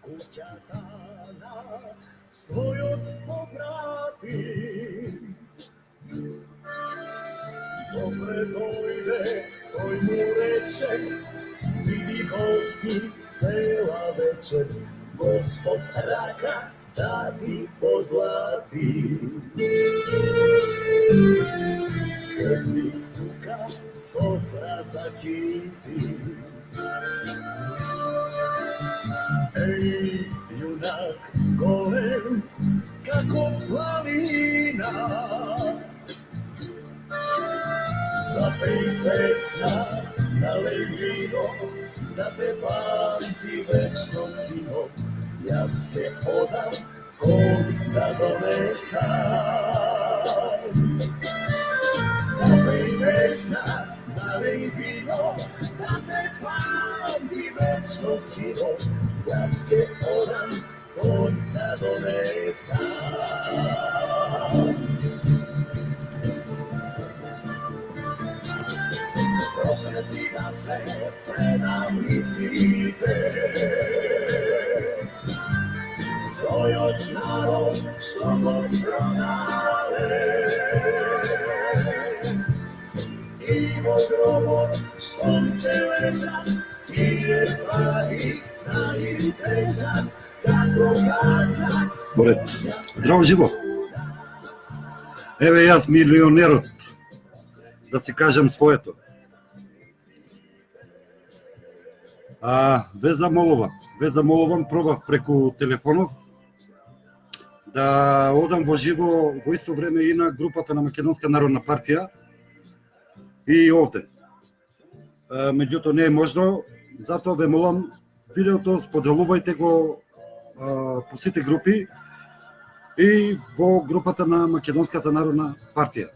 Kućata na svojom povrati, dobre dojde, toj mu reče, vidi gosti cela večer, Gospod raka da ti pozlati. Sedmi tuka sofra zakiti, ej, junak golem, kako planina, zapej pesna, nalej vino, da te pamti večno sino, jaz te odam, kod da donesam. Zapej pesna, nalej vino, da te pamti večno sino, jaz te odam, kod da donesam. Prokleti da se predavnicite, svoj narod što go pronale, i vogrovo što će ležat, ti je pravi najtežat, kako kazna. Zdravo živo. Еве јас милионерот, да си кажам своето. Ве замолувам, пробав преку телефонов да одам во живо во исто време и на групата на Македонска народна партија и овде. Меѓутоа не е можно, затоа ве молам видеото споделувајте го по сите групи и во групата на Македонската народна партија.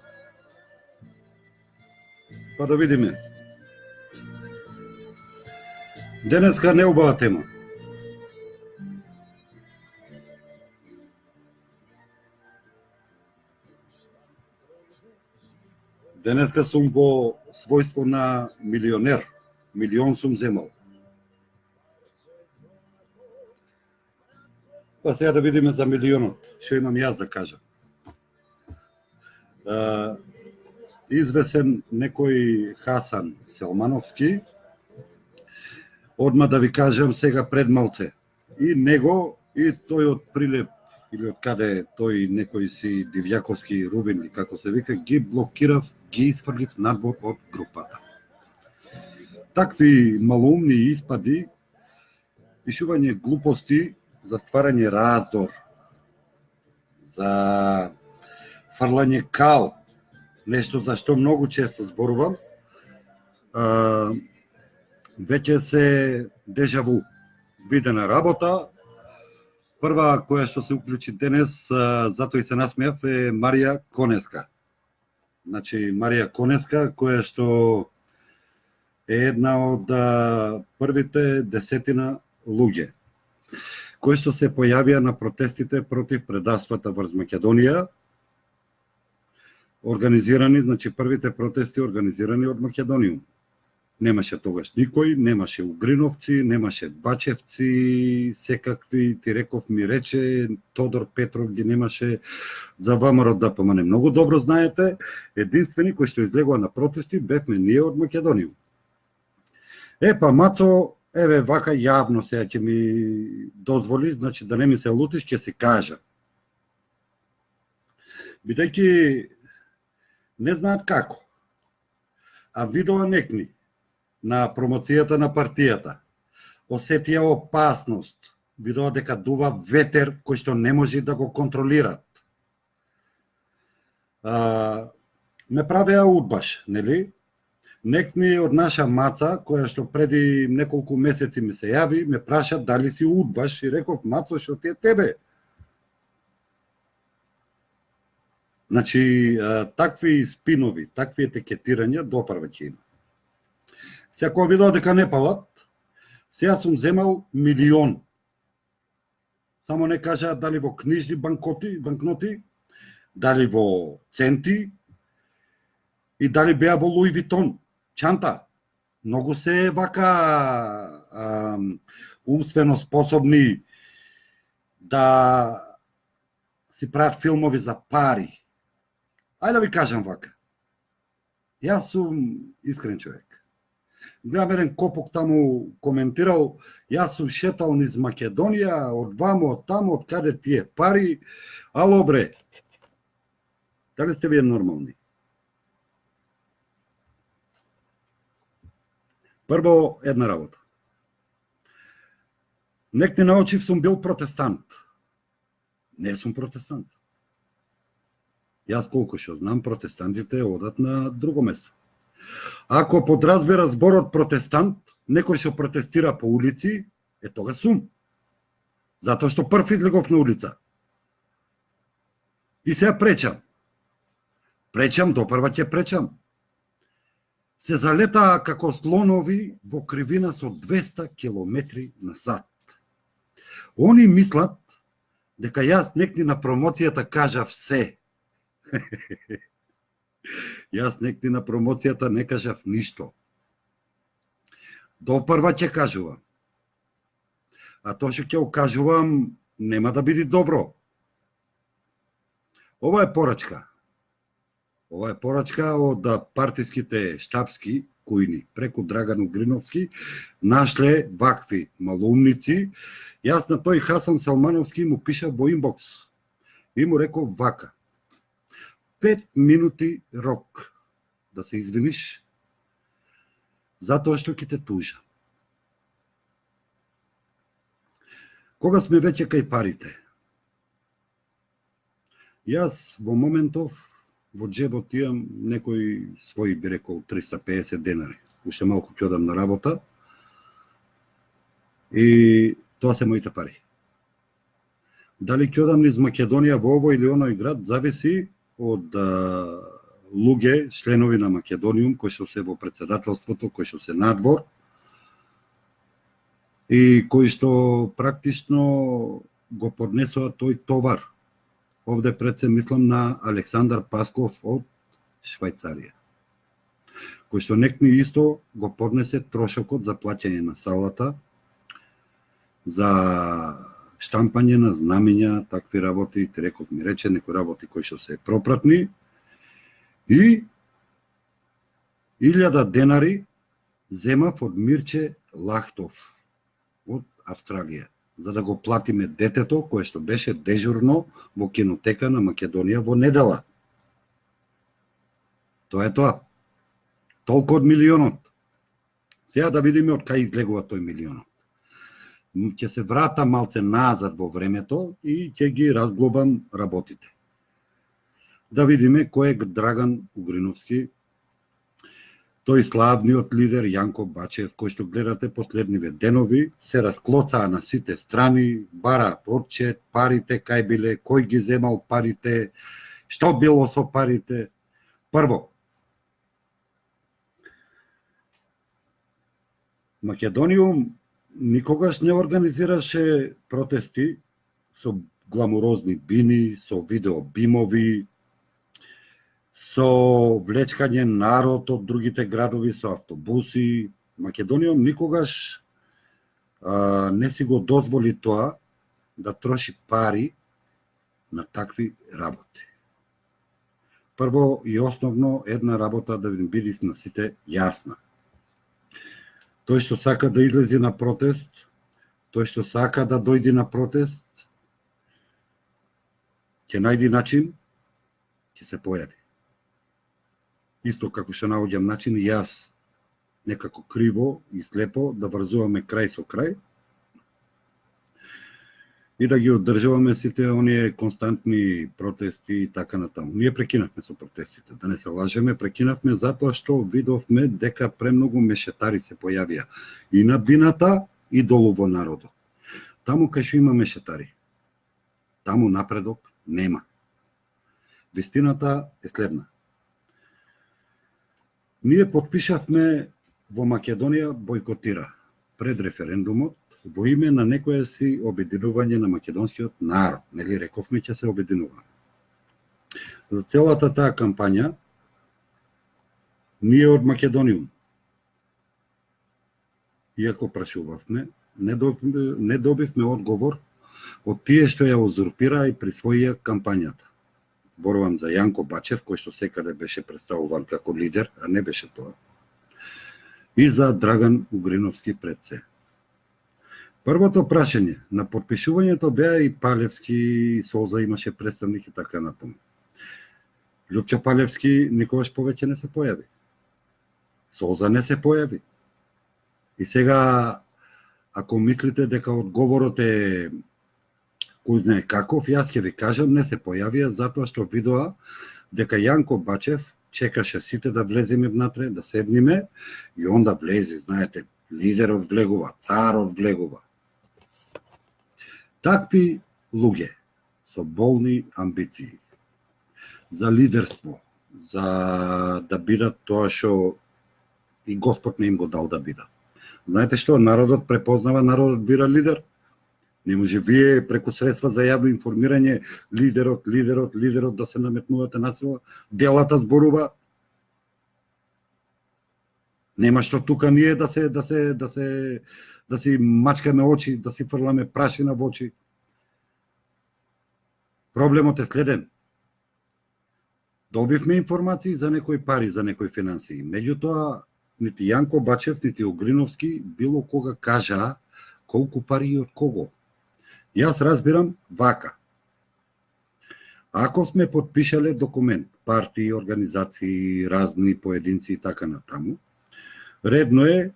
Па да видиме. Денеска неубава тема. Денеска сум во својство на милионер. Милион сум земал. Па сега да видиме за милионот, што имам јас да кажам. Извесен некој Хасан Селмановски, одма да ви кажам сега пред малце. И него, и тој од Прилеп, или од каде тој некој си Дивјаковски Рубин, како се вика, ги блокирав, ги изфрлив надвор од групата. Такви малоумни испади, пишување глупости, за стварање раздор, за фрлање кал, нешто за што многу често зборувам, веќе се дежаву видена работа. Прва која што се уклучи денес, затоа и се насмеав, е Марија Конеска. Значи, Марија Конеска, која што е една од првите 10 луѓе, кои што се појавија на протестите против предавствата врз Македонија, организирани, значи првите протести организирани од Македониум. Немаше тогаш никој, немаше Угриновци, немаше Бачевци, секакви, ти реков, ми рече, Тодор Петров ги немаше, за ВМРО ДПМН. Многу добро знаете, единствени кои што излегува на протести бевме ние од Македониум. Па Мацо, еве вака јавно сега ќе ми дозволи, значи да не ми се лутиш, ќе се кажа. Бидејќи не знаат како, а видоа некни на промоцијата на партијата, осетија опасност, видоа дека дува ветер кој што не може да го контролират. Ме правеа удбаш, нели? Некни од наша маца, која што преди неколку месеци ми се јави, ме праша дали си удбаш и реков, Мацо, што ти е тебе? Значи, такви спинови, такви етикетирања допрва ќе има. Сега кога видоа дека не палат, сега сум земал милион. Само не кажа дали во книжни банкноти, дали во центи и дали беа во Луи Витон. чанта. Многу се вака умствено способни да си прават филмови за пари. Ајде да ви кажам вака. Јас сум искрен човек. Гледам еден копок таму коментирал, јас сум шетал низ Македонија, од вамо, од таму, од каде тие пари. Ало бре, дали сте вие нормални? Прво, една работа. Нек не научив сум бил протестант. Не сум протестант. Јас колку што знам, протестантите одат на друго место. Ако подразбира зборот протестант, некој што протестира по улици, тога сум. Затоа што прв излегов на улица. И сега пречам. Пречам, допрва ќе пречам. Се залетаа како слонови во кривина со 200 километри на сат. Они мислат дека јас некни на промоцијата кажав се. Јас некни на промоцијата не кажав ништо. Допрва ќе кажувам. А тоа што ќе кажувам нема да биде добро. Ова е порачка. Ова е порачка од партиските штабски кујни преку Драган Угриновски нашле вакви малоумници. Јас на тој Хасан Салмановски му пишав во инбокс и му реков вака: 5 минути рок да се извиниш затоа што ќе те тужа. Кога сме веќе кај парите, јас во моментов во джебот имам некои своји, би рекол, 350 денари. Уште малку ќе одам на работа и тоа се моите пари. Дали ќе одам низ Македонија во овој или оној град, зависи од луѓе, членови на Македониум, кои што се во председателството, кои што се надвор и кои што практично го поднесоа тој товар. Овде пред се мислам на Александар Пасков од Швајцарија, кој што некни исто го поднесе трошокот за плаќање на салата, за штампање на знамења, такви работи, ти реков ми рече, некои работи кои што се пропратни, и 1000 денари земав од Мирче Лахтов од Австралија, за да го платиме детето кое што беше дежурно во кинотека на Македонија во недела. Тоа е тоа. Толку од милионот. Сега да видиме од кај излегува тој милионот. Ќе се врата малце назад во времето и ќе ги разглобам работите. Да видиме кој е Драган Угриновски, тој славниот лидер Јанко Бачев, кој што гледате последниве денови, се расклоцаа на сите страни, бараат отчет, парите кај биле, кој ги земал парите, што било со парите. Прво, Македониум никогаш не организираше протести со гламурозни бини, со видеобимови, со влечкање народ од другите градови со автобуси. Македониум никогаш не си го дозволи тоа да троши пари на такви работи. Прво и основно една работа да биде на сите јасна. Тој што сака да излезе на протест, тој што сака да дојде на протест, ќе најди начин, ќе се појави. Исто како што наоѓам начин и јас некако криво и слепо да врзуваме крај со крај и да ги одржуваме сите оние константни протести и така натаму. Ние прекинавме со протестите, да не се лажеме, прекинавме затоа што видовме дека премногу мешетари се појавија и на бината и долу во народот. Таму кај што има мешетари, таму напредок нема. Вистината е следна. Ние подпишавме во Македонија бойкотира пред референдумот во име на некое си обединување на македонскиот народ. Нели рековме ќе се обединуваме. За целата таа кампања ние од Македониум Иако прашувавме, не добивме одговор од тие што ја узурпираа и присвоија кампањата. Зборувам за Јанко Бачев, кој што секаде беше представуван како лидер, а не беше тоа. И за Драган Угриновски пред се. Првото прашање, на подпишувањето беа и Палевски, Солза имаше представник и така натаму. Лјупчо Палевски никогаш повеќе не се појави. Солза не се појави. И сега, ако мислите дека одговорот е кој знае каков, јас ќе ви кажам, не се појавија затоа што видоа дека Јанко Бачев чекаше сите да влеземе внатре, да седниме и онда влези, знаете, лидерот влегува, царот влегува. Такви луѓе со болни амбиции за лидерство, за да бидат тоа што и Господ не им го дал да бидат. Знаете што, народот препознава, народот бира лидер. Не може вие преку средства за јавно информирање лидерот да се наметнувате насила, делата зборува. Нема што тука ние да си мачкаме очи, да си фрламе прашина во очи. Проблемот е следен. Добивме информации за некои пари, за некои финансии. Меѓутоа, нити Јанко Бачев, нити Угриновски било кога кажаа колку пари и од кого. Јас разбирам вака. Ако сме подпишале документ, партии, организации, разни поединци и така натаму, редно е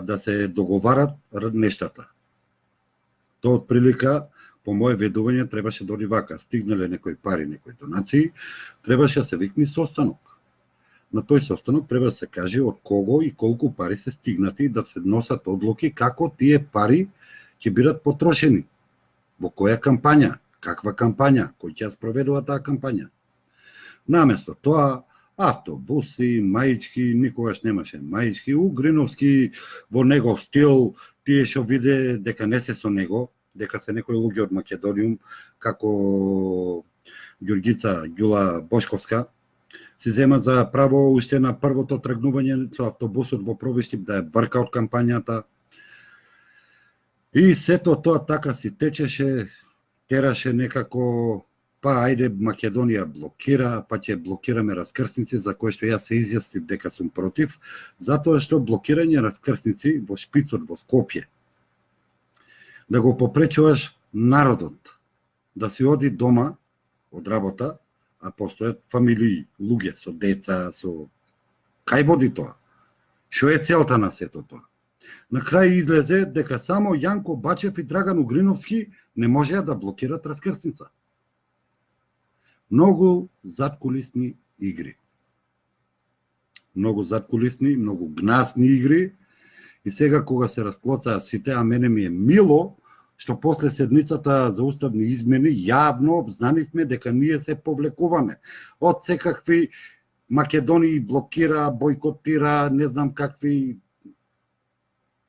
да се договарат нештата. Тоа од прилика, по моје ведување, требаше да оди вака. Стигнале некои пари, некои донации, требаше да се викне состанок. На тој состанок треба да се каже од кого и колку пари се стигнати, да се носат одлуки како тие пари ќе бидат потрошени. Во која кампања, каква кампања, кој ќе спроведува таа кампања. Наместо тоа, автобуси, маички, никогаш немаше маички. Угриновски во негов стил, тие што виде дека не се со него, дека се некои луѓе од Македониум, како Ѓурѓица Ѓула Бошковска, се зема за право уште на првото тргнување со автобусот во Пробиштип да ја брка од кампањата. И сето тоа така си течеше, тераше некако, па ајде Македонија блокира, па ќе блокираме раскрсници, за кои што јас се изјаснив дека сум против, затоа што блокирање раскрсници во Шпицот, во Скопје, да го попречуваш народот да си оди дома од работа, а постојат фамилии, луѓе со деца, со... Кај води тоа? Што е целта на сето тоа? На крај излезе дека само Јанко Бачев и Драган Угриновски не можеа да блокират раскрсница. Многу заткулисни игри. Многу заткулисни, многу гнасни игри. И сега кога се расклоцаа сите, а мене ми е мило, што после седницата за уставни измени јавно обзнанивме дека ние се повлекуваме од секакви Македонија блокира, бойкотира, не знам какви.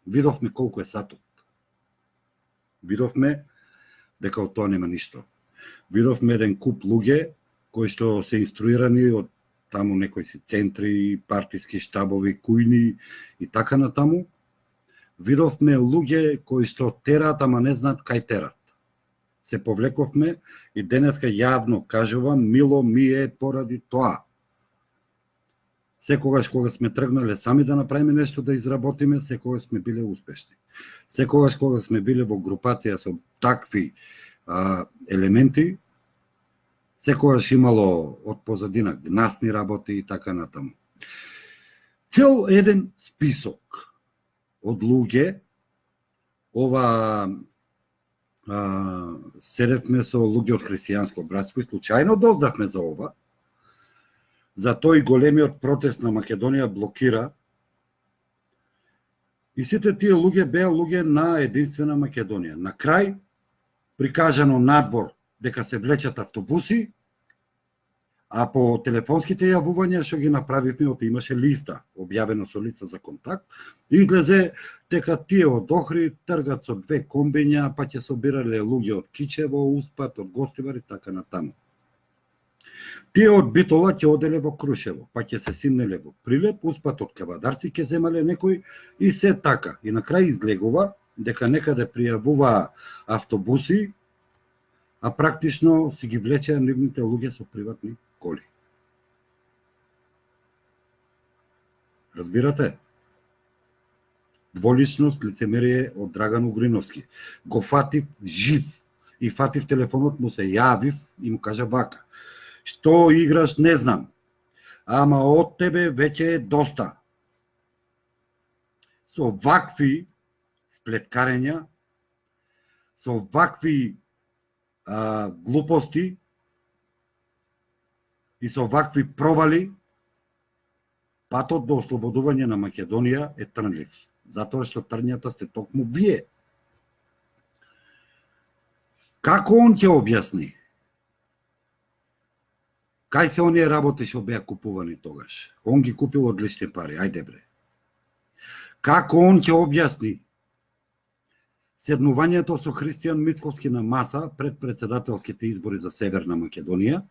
Видовме колку е сатот. Видовме дека од тоа нема ништо. Видовме еден куп луѓе кои што се инструирани од таму некои си центри, партиски штабови, кујни и така натаму. Видовме луѓе кои што терат, ама не знаат кај терат. Се повлековме и денеска јавно кажувам, мило ми е поради тоа. Секогаш кога сме тргнале сами да направиме нешто да изработиме, секогаш сме биле успешни. Секогаш кога сме биле во групација со такви елементи, секогаш имало од позадина гнасни работи и така натаму. Цел еден список од луѓе, ова седевме со луѓе од христијанско братство и случајно дознавме за ова, за тој големиот протест на Македонија блокира, и сите тие луѓе беа луѓе на единствена Македонија. На крај, прикажано надвор дека се влечат автобуси, а по телефонските јавувања што ги направивме, оти имаше листа, објавено со лица за контакт, излезе дека тие од Охрид тргат со 2 комбиња, па ќе собирале луѓе од Кичево, Успат, од Гостивар и така натаму. Тие од Битола ќе оделе во Крушево, па ќе се симнеле во Прилеп, успат од Кавадарци ќе земале некој и се така. И на крај излегува дека некаде пријавуваа автобуси, а практично си ги влечеа нивните луѓе со приватни коли. Разбирате? Дволичност, лицемерие од Драган Угриновски. Го фатив жив и фатив телефонот му се јавив и му кажа вака: што играш не знам, ама од тебе веќе е доста. Со вакви сплеткарења, со вакви глупости и со вакви провали, патот до ослободување на Македонија е трнлив. Затоа што трњата сте токму вие. Како он ќе објасни? Кај се оние работи што беа купувани тогаш? Он ги купил од лични пари, ајде бре. Како он ќе објасни седнувањето со Христијан Мицковски на маса пред председателските избори за Северна Македонија,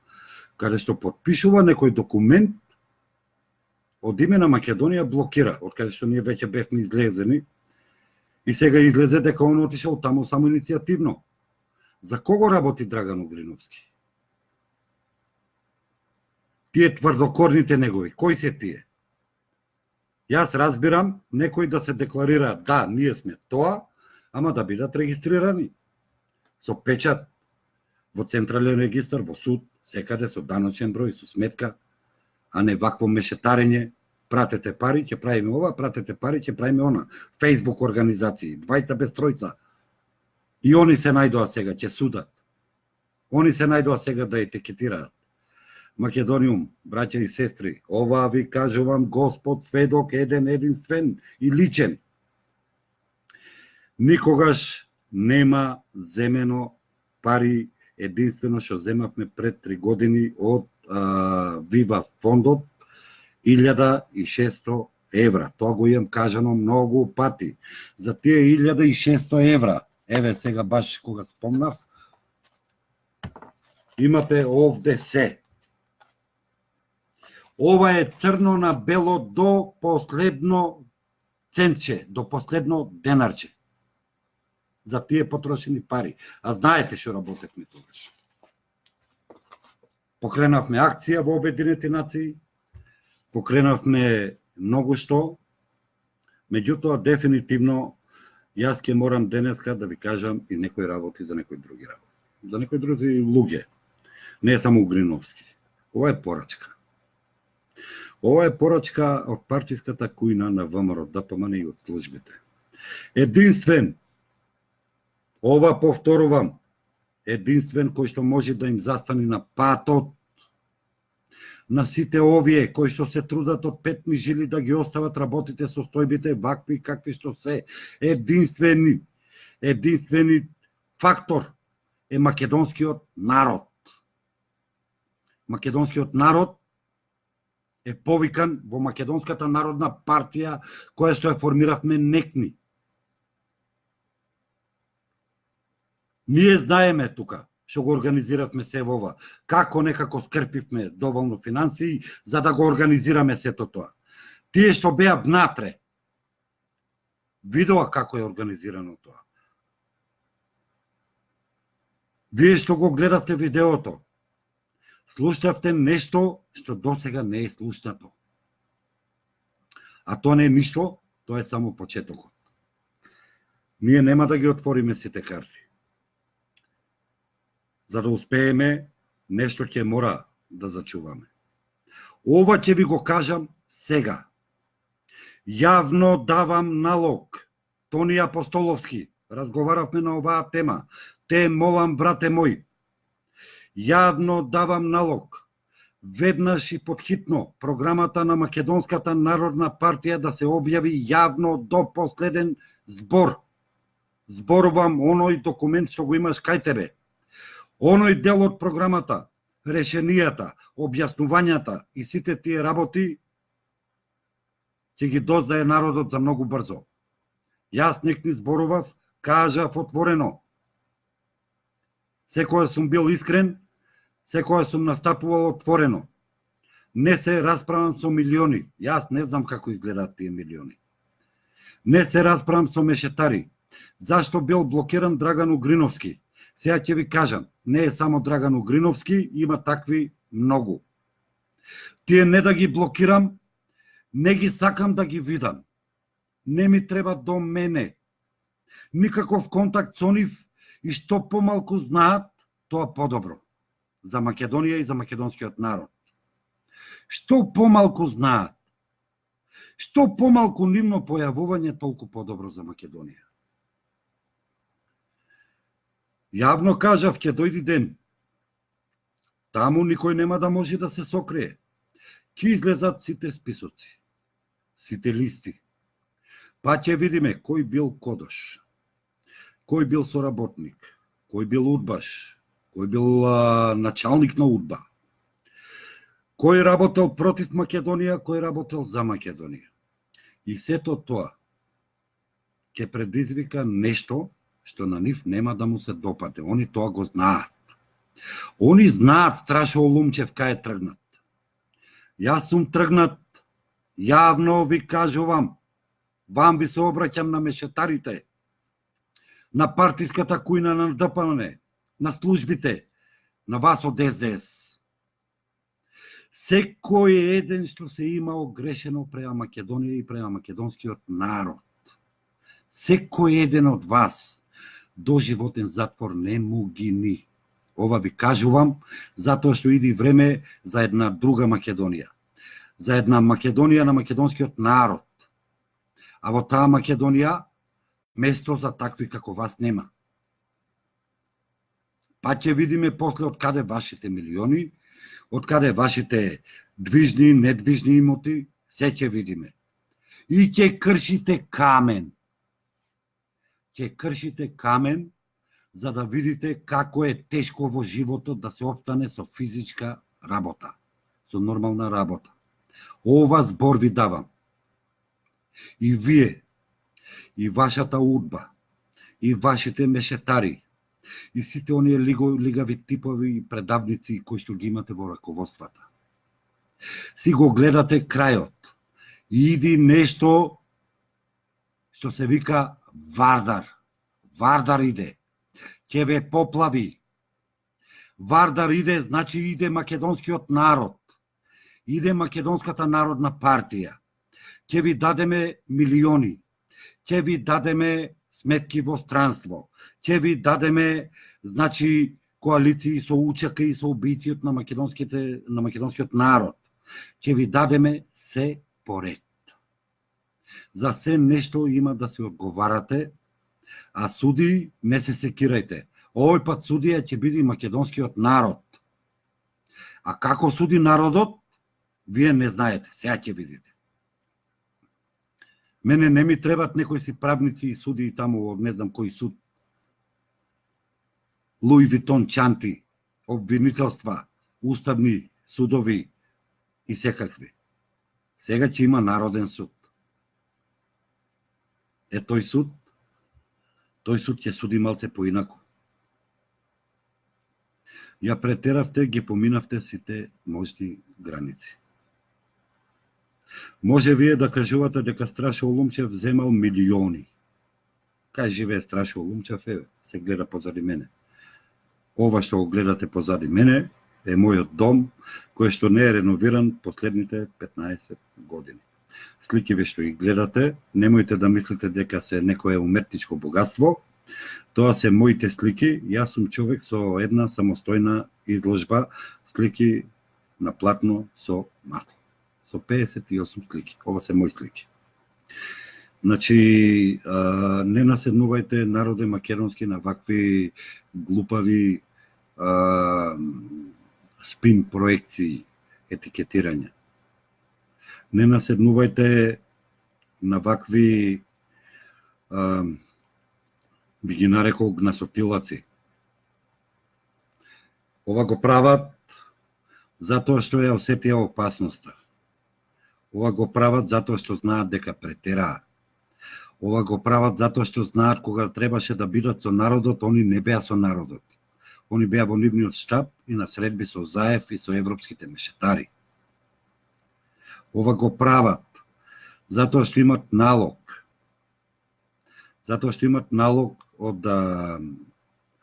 каде што потпишува некој документ од име на Македонија блокира, од каде што ние веќе бевме излезени, и сега излезе дека он отишел таму само иницијативно. За кого работи Драган Угриновски? Тие тврдокорните негови, кои се тие? Јас разбирам некои да се декларира, да, ние сме тоа, ама да бидат регистрирани со печат во Централен регистар, во суд, секаде со даночен број, со сметка, а не вакво мешетарење. Пратете пари, ќе правиме ова, пратете пари, ќе правиме она. Фейсбук организации, двајца без тројца. И они се најдоа сега, ќе судат. Они се најдоа сега да етикетираат. Македониум, браќа и сестри, ова ви кажувам Господ сведок еден единствен и личен. Никогаш нема земено пари, единствено што земавме пред 3 години од Вива фондот, 1600 евра. Тоа го имам кажано многу пати. За тие 1600 евра, еве сега баш кога спомнав, имате овде се. Ова е црно на бело до последно центче, до последно денарче. За тие потрошени пари. А знаете што работевме тогаш. Покренавме акција во Обединети нации, покренавме многу што, меѓутоа дефинитивно јас ќе морам денеска да ви кажам и некои работи за некои други работи. За некои други луѓе. Не е само Угриновски. Ова е порачка. Ова е порачка од партиската кујна на ВМРО ДПМН и од службите. Единствен, ова повторувам, единствен кој што може да им застани на патот на сите овие кои што се трудат од 5 жили да ги остават работите со стојбите вакви какви што се. Единствени фактор е македонскиот народ. Македонскиот народ е повикан во Македонската народна партија која што ја формиравме некни. Ние знаеме тука што го организиравме се во ова, како некако скрпивме доволно финансии за да го организираме сето тоа. Тие што беа внатре, видоа како е организирано тоа. Вие што го гледавте видеото, слушнавте нешто што досега не е слушнато. А тоа не е ништо, тоа е само почетокот. Ние нема да ги отвориме сите карти. За да успееме, нешто ќе мора да зачуваме. Ова ќе ви го кажам сега. Јавно давам налог. Тони Апостоловски, разговаравме на оваа тема. Те молам, брате мој. Јавно давам налог. Веднаш и подхитно програмата на Македонската народна партија да се објави јавно до последен збор. Зборувам оној документ што го имаш кај тебе. Оној дел од програмата, решенијата, објаснувањата и сите тие работи ќе ги дознае народот за многу брзо. Јас некни зборував, кажав отворено. Секоја сум бил искрен, Секоја сум настапувал отворено. Не се расправам со милиони. Јас не знам како изгледаат тие милиони. Не се расправам со мешетари. Зашто бил блокиран Драган Угриновски? Сега ќе ви кажам, не е само Драган Угриновски, има такви многу. Тие не да ги блокирам, не ги сакам да ги видам. Не ми треба до мене. Никаков контакт со нив и што помалку знаат, тоа подобро. За Македонија и за македонскиот народ. Што помалку знаат, што помалку нивно појавување, толку подобро за Македонија. Јавно кажав, ќе дојди ден. Таму никој нема да може да се сокрие. Ќе излезат сите списоци, сите листи. Па ќе видиме кој бил кодош, кој бил соработник, кој бил удбаш, кој бил началник на удба, кој работел против Македонија, кој работел за Македонија. И сето тоа ќе предизвика нешто што на нив нема да му се допаде. Они тоа го знаат. Они знаат Страшо Олумчев кај тргнат. Јас сум тргнат, јавно ви кажувам, вам ви се обраќам на мешетарите, на партиската кујна на ДПМН, на службите, на вас од СДС. Секој еден што се имао грешено према Македонија и према македонскиот народ. Секој еден од вас доживотен затвор не му гини. Ова ви кажувам затоа што иди време за една друга Македонија. За една Македонија на македонскиот народ. А во таа Македонија место за такви како вас нема. Па ќе видиме после од каде вашите милиони, од каде вашите движни, недвижни имоти, се ќе видиме. И ќе кршите камен. Ќе кршите камен за да видите како е тешко во животот да се опстане со физичка работа, со нормална работа. Ова збор ви давам. И вие, и вашата удба, и вашите мешетари, и сите оние лигави типови и предавници кои што ги имате во раководствата. Си го гледате крајот. И иди нешто што се вика Вардар. Вардар иде. Ќе ве поплави. Вардар иде, значи иде македонскиот народ. Иде Македонската народна партија. Ќе ви дадеме милиони. Ќе ви дадеме сметки во странство. Ќе ви дадеме, значи, коалиции со учака и со убициот на македонскиот народ. Ќе ви дадеме се поред. За се нешто има да се одговарате, а суди не се секирајте. Овој пат судија ќе биде македонскиот народ. А како суди народот, вие не знаете, сега ќе видите. Мене не ми требат некои си правници и суди таму од не знам кој суд. Луи Витон чанти, обвинителства, уставни судови и секакви. Сега ќе има народен суд. Е тој суд ќе суди малце поинаку. Ја претеравте, ги поминавте сите можни граници. Може вие да кажувате дека Страшо Олумчев земал милиони. Кај живее Страшо Олумчев, се гледа позади мене. Ова што го гледате позади мене е мојот дом, кој што не е реновиран последните 15 години. Сликиве што ги гледате, немојте да мислите дека се некое уметничко богатство. Тоа се моите слики. Јас сум човек со една самостојна изложба слики на платно со масло. Со 58 слики. Ова се мои слики. Значи, не наседнувајте народе македонски на вакви глупави спин проекции, етикетирања. Не наседнувајте на вакви, би ги нарекол, гнасотилаци. Ова го прават затоа што ја осетија опасноста. Ова го прават затоа што знаат дека претераа. Ова го прават затоа што знаат кога требаше да бидат со народот, они не беа со народот. Они беа во нивниот штаб и на средби со Заев и со европските мешетари. Ова го прават затоа што имат налог. Затоа што имат налог од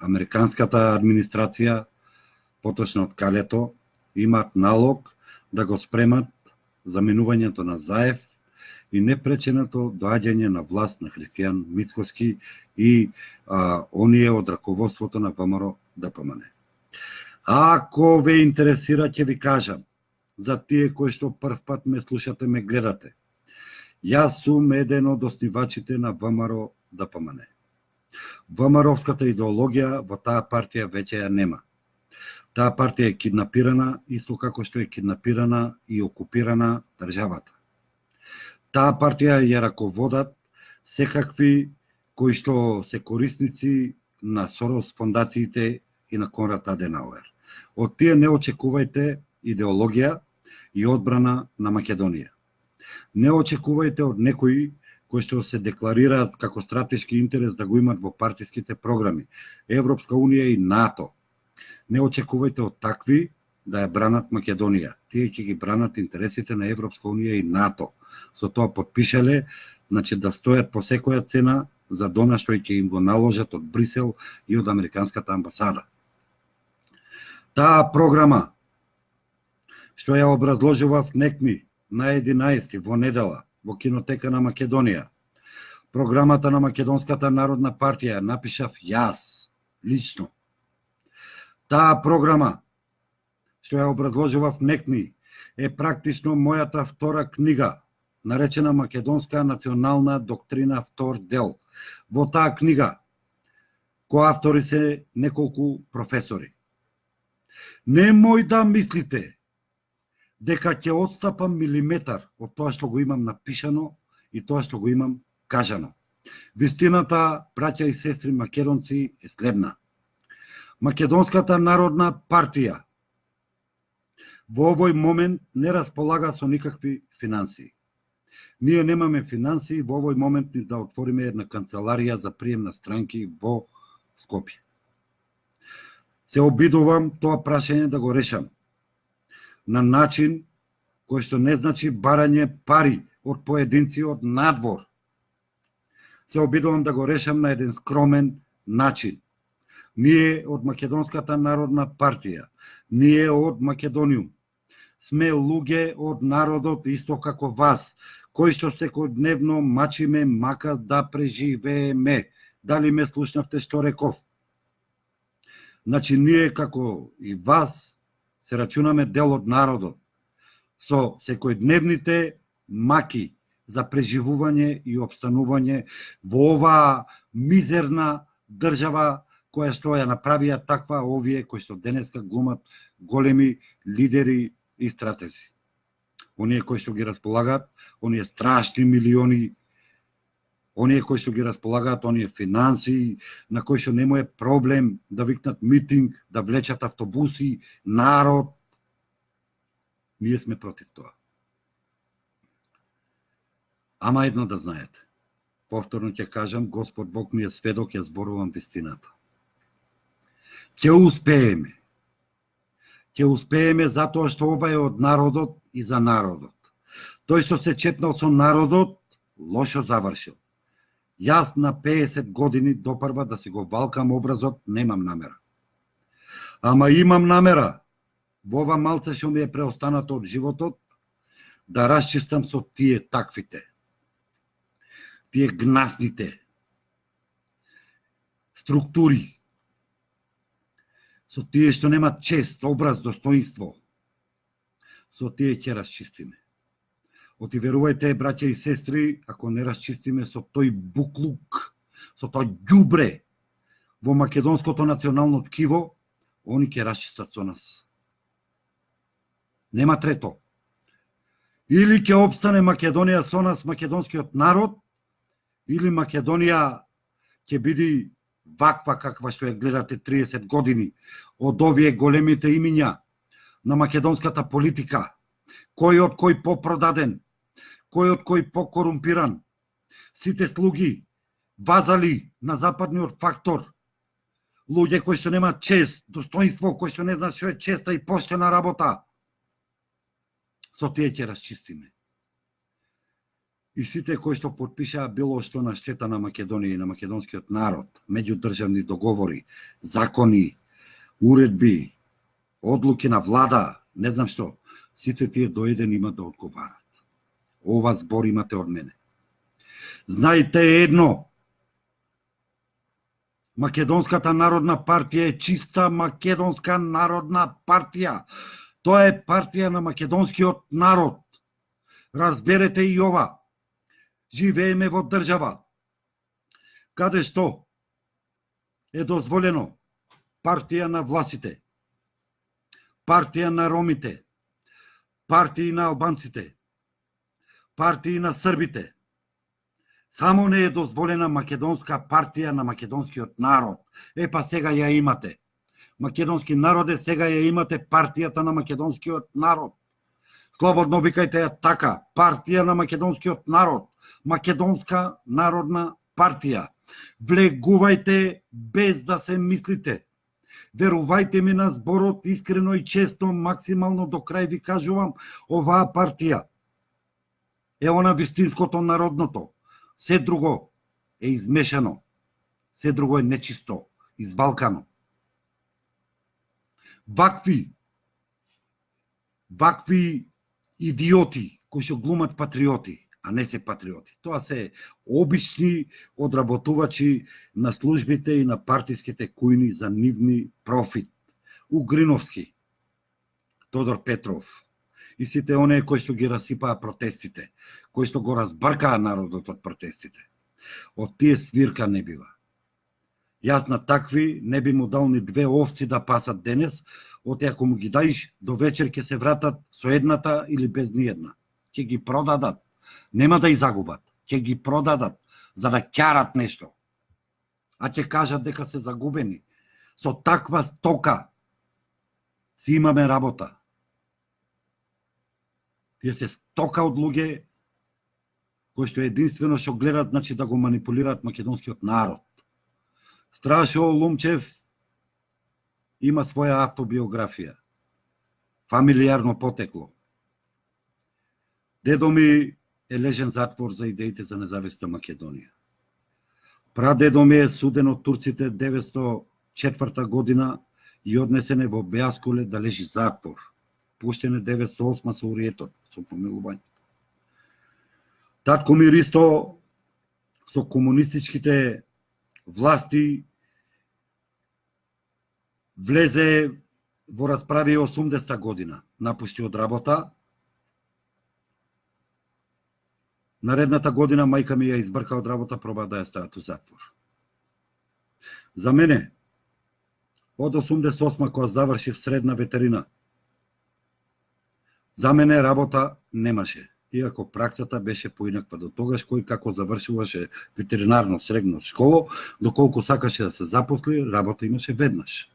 американската администрација, поточно од Калето, имат налог да го спремат заменувањето на Заев и непреченото доаѓање на власт на Христијан Мицкоски и оние од раководството на ВМРО ДПМН. Ако ве интересира, ќе ви кажам, за тие кои што прв пат ме слушате, ме гледате. Јас сум еден од основачите на ВМРО ДПМН. ВМРО-вската идеологија во таа партија веќе ја нема. Таа партија е киднапирана, исто како што е киднапирана и окупирана државата. Таа партија ја раководат секакви кои што се корисници на Сорос фондациите и на Конрад Аденауер. Од тие не очекувајте идеологија и одбрана на Македонија. Не очекувајте од некои кои што се декларираат како стратешки интерес да го имат во партиските програми Европска унија и НАТО. Не очекувајте од такви да ја бранат Македонија. Тие ќе ги бранат интересите на Европска унија и НАТО. Со тоа потпишале, значи да стојат по секоја цена за дона што ќе им го наложат од Брисел и од американската амбасада. Таа програма што ја образложував некми на 11 во недела во Кинотека на Македонија, програмата на Македонската народна партија напишав јас, лично. Таа програма што ја образложував некми е практично мојата втора книга, наречена Македонска национална доктрина втор дел. Во таа книга, кои автори се неколку професори. Немој да мислите дека ќе отстапам милиметар од тоа што го имам напишано и тоа што го имам кажано. Вистината, браќа и сестри македонци, е следна. Македонската народна партија во овој момент не располага со никакви финансии. Ние немаме финансии во овој момент ни да отвориме една канцеларија за прием на странки во Скопје. Се обидувам тоа прашање да го решам на начин кој што не значи барање пари од поединци од надвор. Се обидувам да го решам на еден скромен начин. Ние од Македонската народна партија, ние од Македониум, сме луѓе од народот исто како вас, кои што секојдневно мачиме мака да преживееме. Дали ме слушнавте што реков? Значи ние како и вас се рачунаме дел од народот, со секојдневните маки за преживување и обстанување во оваа мизерна држава која што ја направија таква овие кои што денеска глумат големи лидери и стратези. Оние кои што ги располагаат, оние страшни милиони, оние кои што ги располагаат, оние финансии, на кои што нема е проблем да викнат митинг, да влечат автобуси, народ. Ние сме против тоа. Ама едно да знаете. Повторно ќе кажам, Господ Бог ми е сведок, ја зборувам вистината. Ќе успееме. Ќе успееме затоа што ова е од народот и за народот. Тој што се четнал со народот, лошо завршил. Јас на 50 години допрва да си го валкам образот, немам намера. Ама имам намера, во ова малце што ми е преостанато од животот, да расчистам со тие таквите, тие гнасните структури, со тие што немат чест, образ, достоинство, со тие ќе расчистиме. Оти верувајте, браќа и сестри, ако не расчистиме со тој буклук, со тој ѓубре во македонското национално ткиво, они ќе расчистат со нас. Нема трето. Или ќе обстане Македонија со нас, македонскиот народ, или Македонија ќе биде ваква каква што ја гледате 30 години од овие големите имиња на македонската политика, кој од кој попродаден, кој од кој покорумпиран, сите слуги, вазали на западниот фактор, луѓе кои што немаат чест, достоинство, кои што не знаат што е честа и поштена работа. Со тие ќе расчистиме. И сите кои што потпишаа било што на штета на Македонија и на македонскиот народ, меѓудржавни договори, закони, уредби, одлуки на влада, не знам што, сите тие до еден имат да одговарат. Ова збор имате од мене. Знаете едно, Македонската народна партија е чиста македонска народна партија. Тоа е партија на македонскиот народ. Разберете и ова. Живееме во држава каде што е дозволено партија на власите, партија на ромите, партии на албанците, партии на србите. Само не е дозволена македонска партија на македонскиот народ. Па сега ја имате. Македонски народе, сега ја имате партијата на македонскиот народ. Слободно викајте ја така, партија на македонскиот народ, Македонска народна партија. Влегувајте без да се мислите. Верувајте ми на зборот, искрено и често, максимално до крај ви кажувам, оваа партија е она вистинското народното. Се друго е измешано. Се друго е нечисто, извалкано. Вакви идиоти кои што глумат патриоти, а не се патриоти. Тоа се обични одработувачи на службите и на партиските кујни за нивни профит. Угриновски, Тодор Петров и сите оние кои што ги расипаа протестите, кои што го разбркаа народот од протестите. Од тие свирка не бива. Јас на такви не би му дал ни 2 овци да пасат денес, оти ако му ги даиш, до вечер ќе се вратат со едната или без ни една. Ќе ги продадат. Нема да и загубат. Ќе ги продадат за да ќарат нешто. А ќе кажат дека се загубени. Со таква стока си имаме работа. Тие се стока од луѓе кои што единствено што гледат, значи да го манипулираат македонскиот народ. Страшо Лумчев има своја автобиографија. Фамилиарно потекло. Дедо ми е лежен затвор за идеите за независна Македонија. Прадедо ми е суден од турците 904 година и однесен е во Беаскуле да лежи затвор. Пуштен е 908 со уриетот, со помилување. Татко ми Ристо со комунистичките власти влезе во расправи 80 година. Напушти од работа. Наредната година мајка ми ја избрка од работа, проба да ја стават у затвор. За мене, од 88 кога завршив средна ветерина, за мене работа немаше. Иако праксата беше поинаква до тогаш, кој како завршуваше ветеринарно средно школо, доколку сакаше да се запосли, работа имаше веднаш.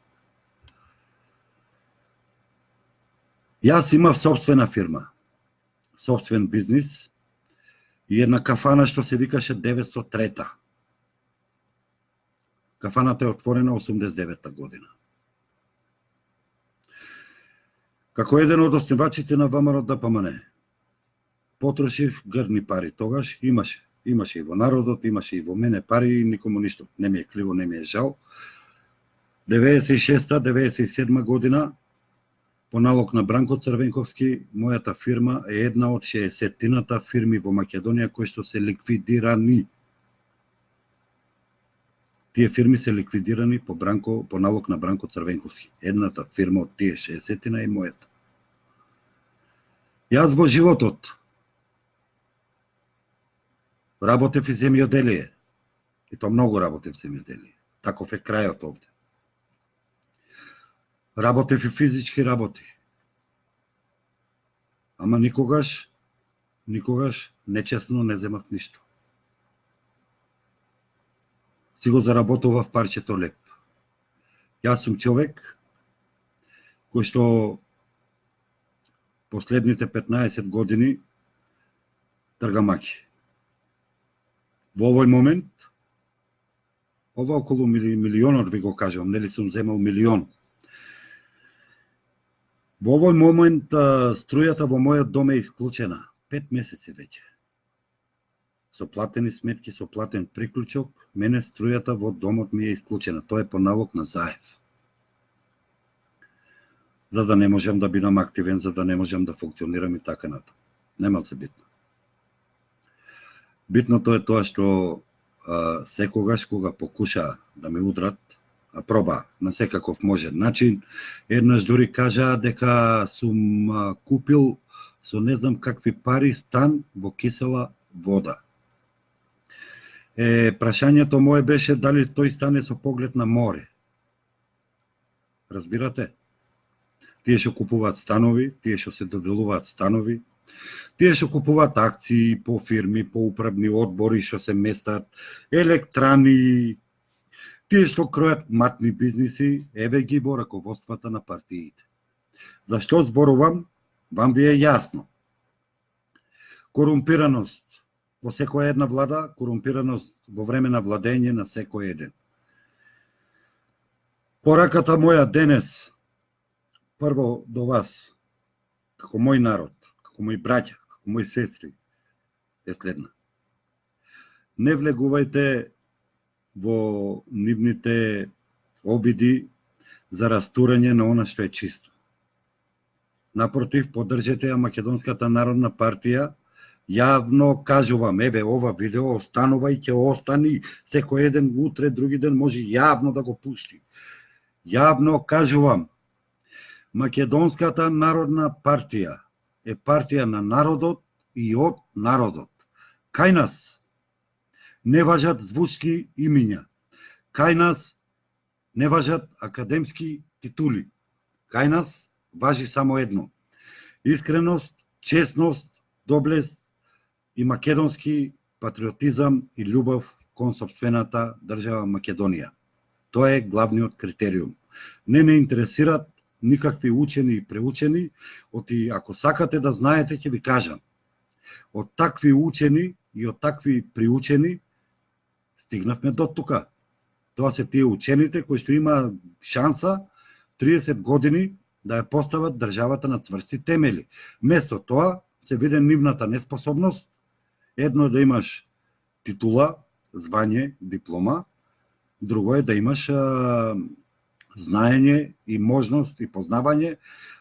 Јас имав собствена фирма, собствен бизнис и една кафана што се викаше 903. Кафаната е отворена 89 година. Како еден од основачите на ВМРО ДПМН, потрошив грдни пари тогаш, имаше и во народот, имаше и во мене пари и никому ништо. Не ми е криво, не ми е жал. 96-97 година, по налог на Бранко Црвенковски, мојата фирма е една од 60-тината фирми во Македонија кои што се ликвидирани. Тие фирми се ликвидирани по налог на Бранко Црвенковски. Едната фирма од тие 60-тина е мојата. Јас во животот работев и земјоделие. И то многу работев земјоделие. Таков е крајот овде. Работев и физички работи. Ама никогаш нечесно не земав ништо. Си го заработував парчето леп. Јас сум човек кој што последните 15 години трга маки. Во овој момент, Ова околу милионот ви го кажувам, нели сум земал милион. Во овој момент струјата во мојот дом е исклучена. 5 месеци веќе. Со платени сметки, со платен приклучок, мене струјата во домот ми е исклучена. Тоа е по налог на ЗАЕВ. За да не можам да бидам активен, за да не можам да функционирам и така натаму. Нема се битно. Битното е тоа што секогаш кога покуша да ме удрат, а проба на секаков можен начин, еднаш дури кажа дека сум купил со не знам какви пари стан во кисела вода. Прашањето мое беше дали тој стан е со поглед на море. Разбирате? Тие што купуваат станови, тие што се доделуваат станови, тие што купуваат акции по фирми, по управни одбори што се местат, електрани, тие што кројат матни бизниси, еве ги во раководствата на партиите. Зашто зборувам? Вам ви е јасно. Корумпираност во секоја една влада, корумпираност во време на владење на секој еден. Пораката моја денес, прво до вас, како мој народ, како мои браќа, како мои сестри, е следна. Не влегувајте во нивните обиди за растурање на она што е чисто. Напротив, поддржете ја Македонската народна партија. Јавно кажувам, еве ова видео останува и ќе остани, секој еден утре, други ден може јавно да го пушти. Јавно кажувам, Македонската народна партија е партија на народот и од народот. Кај нас не важат звучки имиња. Кај нас не важат академски титули. Кај нас важи само едно. Искреност, честност, доблест и македонски патриотизам и љубов кон сопствената држава Македонија. Тоа е главниот критериум. Не ме интересираат никакви учени и преучени, оти ако сакате да знаете ќе ви кажам. Од такви учени и од такви приучени стигнавме до тука. Тоа се тие учените кои што има шанса 30 години да ја постават државата на цврсти темели. Место тоа се види нивната неспособност, едно е да имаш титула, звање, диплома, друго е да имаш знаење и можност и познавање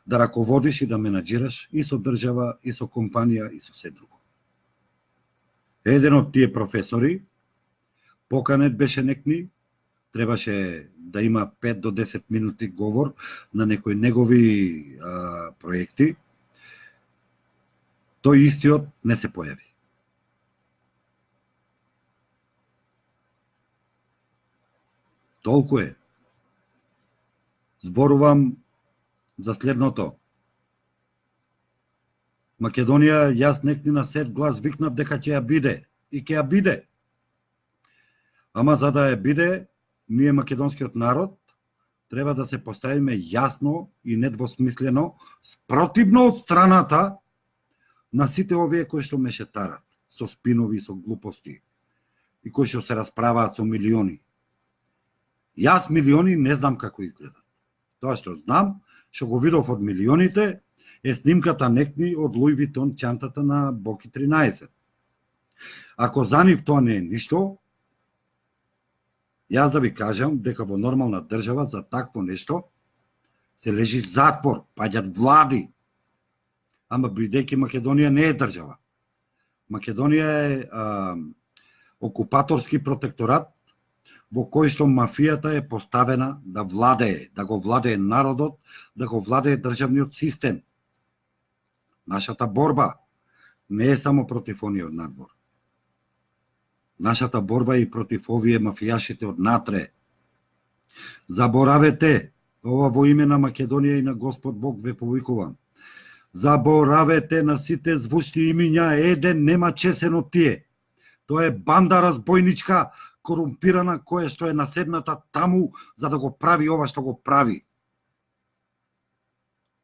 да раководиш и да менаџираш и со држава, и со компанија, и со се друго. Еден од тие професори, поканет беше некни, требаше да има 5 до 10 минути говор на некои негови проекти, тој истиот не се појави. Толку е. Зборувам за следното. Македонија, јас некни на сет глас викнав дека ќе ја биде. И ќе ја биде. Ама за да ја биде, ние македонскиот народ треба да се поставиме јасно и недвосмислено спротивно од страната на сите овие кои што мешетарат со спинови, со глупости и кои што се расправаат со милиони. Јас милиони не знам како изгледат. Тоа што знам, што го видов од милионите, е снимката некни од Луи Витон чантата на Боки 13. Ако за нив тоа не е ништо, јас да ви кажам дека во нормална држава за такво нешто се лежи затвор, паѓат влади. Ама бидејќи Македонија не е држава. Македонија е окупаторски протекторат во кој што мафијата е поставена да владее, да го владее народот, да го владее државниот систем. Нашата борба не е само против оние од надвор. Нашата борба е и против овие мафијашите од натре. Заборавете, ова во име на Македонија и на Господ Бог ве повикувам. Заборавете на сите звучни имиња, еден нема чесен од тие. Тоа е банда разбојничка, корумпирана, која што е наседната таму за да го прави ова што го прави.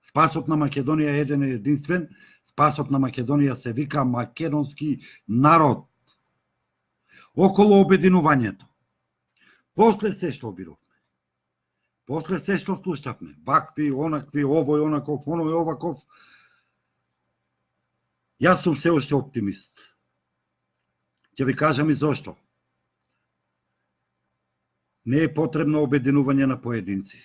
Спасот на Македонија е еден и единствен, спасот на Македонија се вика македонски народ. Околу обединувањето, После се што видовме, после се што слушавме, вакви, онакви, овој, онаков, оној, оваков, јас сум се уште оптимист. Ќе ви кажам и зошто. Не е потребно обединување на поединци.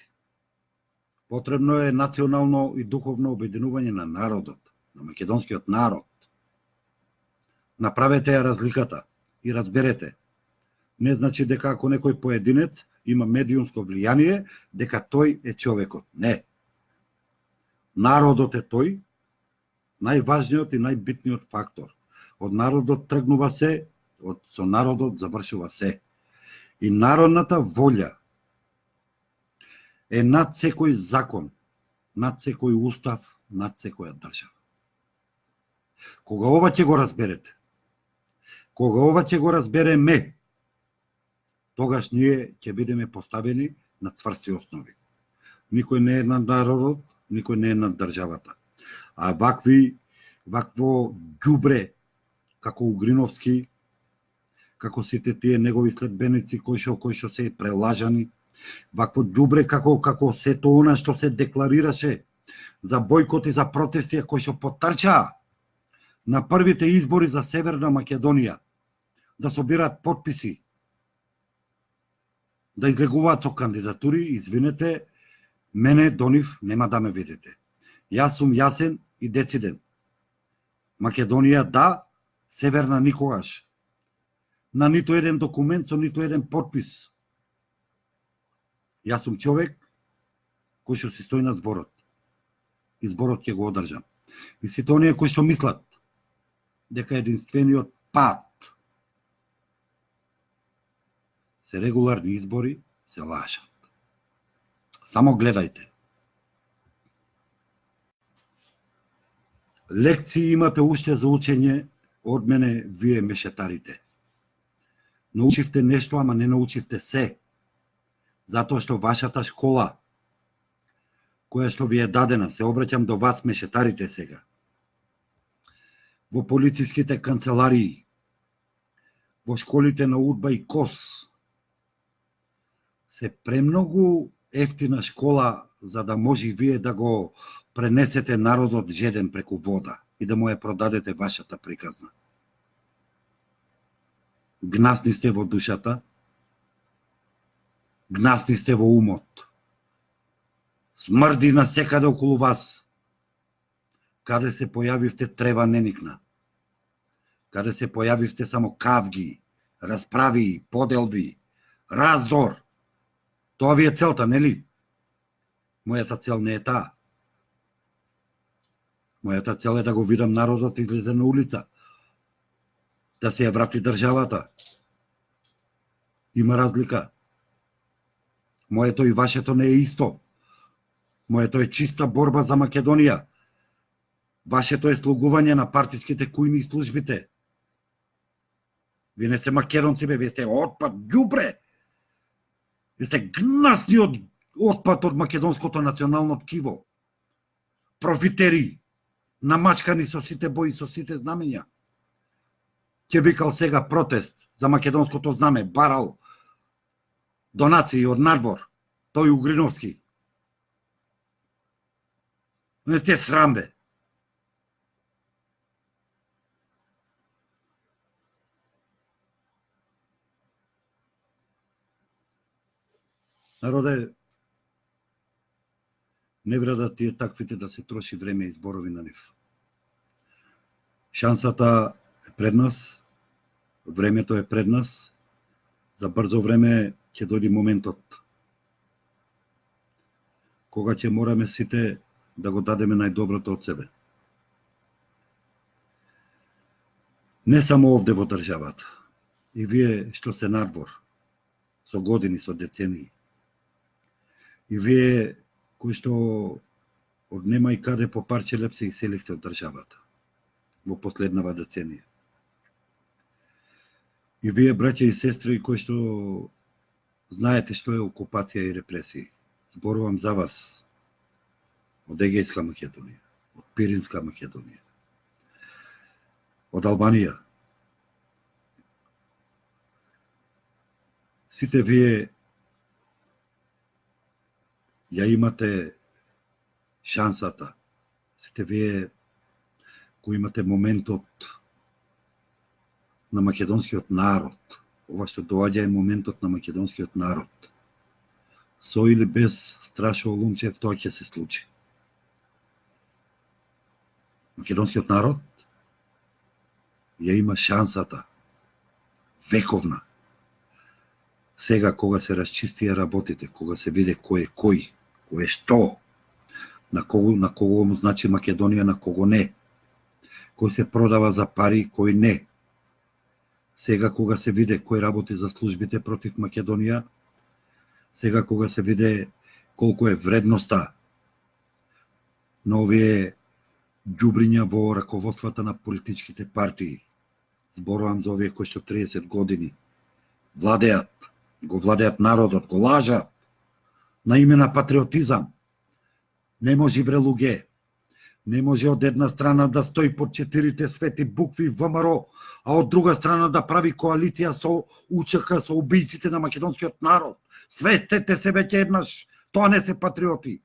Потребно е национално и духовно обединување на народот, на македонскиот народ. Направете ја разликата и разберете. Не значи дека ако некој поединец има медиумско влијание, дека тој е човекот. Не. Народот е тој, најважниот и најбитниот фактор. Од народот тргнува се, со народот завршува се. И народната волја е над секој закон, над секој устав, над секоја држава. Кога ова ќе го разберете, кога ова ќе го разбереме, тогаш ние ќе бидеме поставени на цврсти основи. Никој не е над народот, никој не е над државата. А вакво ѓубре, како Угриновски, како сите тие негови следбеници кои што се прелажани, вакво ѓубре како сето она што се декларираше за бойкот и за протести кои што потрчаа на првите избори за Северна Македонија да собираат потписи, да излегуваат со кандидатури, извинете, мене до нив нема да ме видите. Јас сум јасен и дециден. Македонија да, Северна никогаш. На ниту еден документ, со ниту еден потпис. Јас сум човек кој што си стои на зборот. И зборот ќе го одржам. И сите оние кои што мислат дека единствениот пат се регуларни избори, се лажат. Само гледајте. Лекции имате уште за учење од мене, вие мешетарите. Научивте нешто, ама не научивте се. Затоа што вашата школа, која што ви е дадена, се обраќам до вас мешетарите сега, во полициските канцеларии, во школите на Удба и Кос, се премногу ефтина школа за да може вие да го пренесете народот жеден преку вода и да му ја продадете вашата приказна. Гнасни сте во душата, гнасни сте во умот. Смрди на секаде околу вас. Каде се појавивте, трева не никна. Каде се појавивте, само кавги, расправи, поделби, раздор. Тоа ви е целта, нели? Мојата цел не е таа. Мојата цел е да го видам народот излезе на улица, да се ја врати државата. Има разлика. Моето и вашето не е исто. Моето е чиста борба за Македонија. Вашето е слугување на партиските кујни службите. Вие не сте македонци, бе, вие сте отпад, ѓубре. Вие сте гнасниот отпад од македонското национално ткиво. Профитери, намачкани со сите бои, со сите знамења. Ќе викал сега протест за македонското знаме, барал донации од надвор, тој Угриновски. Не те срам, бе. Народе, не вреда тие таквите да се троши време и зборови на нив. Шансата е пред нас, времето е пред нас, за брзо време ќе дојде моментот кога ќе мораме сите да го дадеме најдоброто од себе. Не само овде во државата, и вие што се надвор, со години, со децении, и вие кои што од нема и каде по парче леп се иселивте од државата во последнава деценија. И вие, браќа и сестри, кои што знаете што е окупација и репресии, зборувам за вас од Егејска Македонија, од Пиринска Македонија, од Албанија. Сите вие ја имате шансата, сите вие кои имате моментот на македонскиот народ, ова што доаѓа е моментот на македонскиот народ. Со или без Страшо Олумчев, тоа ќе се случи. Македонскиот народ ја има шансата, вековна. Сега, кога се расчистија работите, кога се виде кој е кој е што, на кого му значи Македонија, на кого не, кој се продава за пари, кој не. Сега, кога се виде кој работи за службите против Македонија, сега кога се виде колку е вредноста на овие ѓубриња во раководствата на политичките партии. Зборувам за овие кои што 30 години владеат, го владеат народот, го лажат на име на патриотизам. Не може, бре луѓе, не може од една страна да стои под 4 свети букви ВМРО, а од друга страна да прави коалиција со УЧК, со убијците на македонскиот народ. Свестете се веќе еднаш, тоа не се патриоти.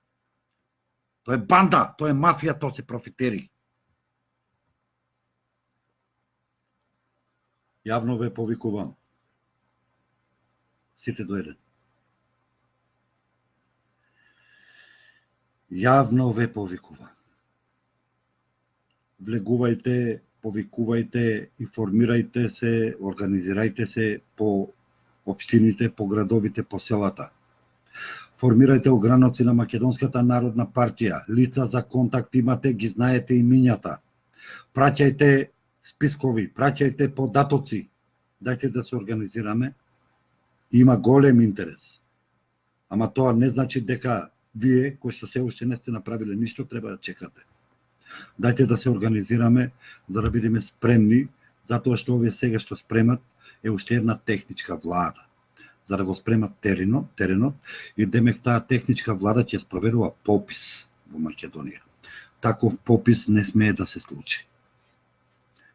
Тоа е банда, тоа е мафија, тоа се профитери. Јавно ве повикувам. Сите до еден. Јавно ве повикувам. Влегувајте, повикувајте, информирајте се, организирајте се по општините, по градовите, по селата. Формирајте ограноци на Македонската народна партија, лица за контакт имате, ги знаете имињата. Праќајте спискови, праќајте податоци. Дајте да се организираме. Има голем интерес. Ама тоа не значи дека вие, кои што се уште не сте направиле ништо, треба да чекате. Дајте да се организираме, за да бидеме спремни, затоа што овие сега што спремат е уште една техничка влада, за да го спремат теренот и демек таа техничка влада ќе спроведува попис во Македонија. Таков попис не смее да се случи.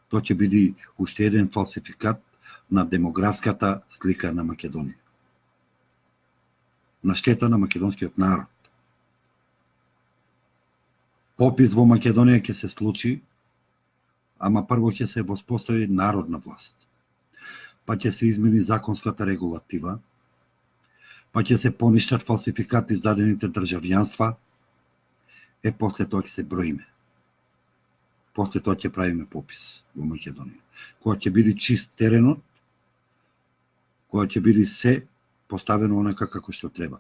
Тоа ќе биде уште еден фалсификат на демографската слика на Македонија. На штета на македонскиот народ. Попис во Македонија ќе се случи, ама прво ќе се воспостави народна власт. Па ќе се измени законската регулатива, па ќе се поништат фалсификати издадените државјанства, после тоа ќе се броиме. После тоа ќе правиме попис во Македонија. Кога ќе биде чист теренот, кога ќе биде се поставено онака како што треба.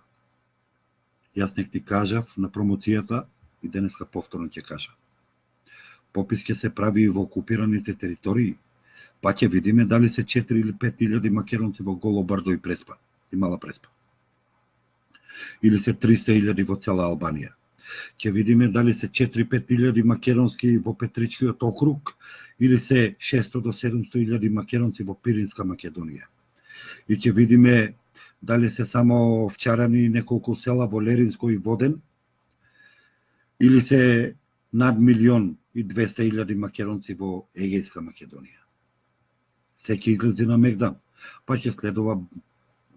Јас нек ти кажав на промоцијата и денеска повторно ќе кажа. Попис ќе се прави и во окупираните територии, па ќе видиме дали се 4 или 5 илјади македонци во Голо Бардо и Преспа, и Мала Преспа. Или се 300 илјади во цела Албанија. Ќе видиме дали се 4-5 илјади македонски во Петричкиот округ, или се 600 до 700 илјади македонци во Пиринска Македонија. И ќе видиме дали се само овчарани неколку села во Леринско и Воден, или се над 1.200.000 македонци во Егејска Македонија. Се ќе излезе на Мегдан, па ќе следува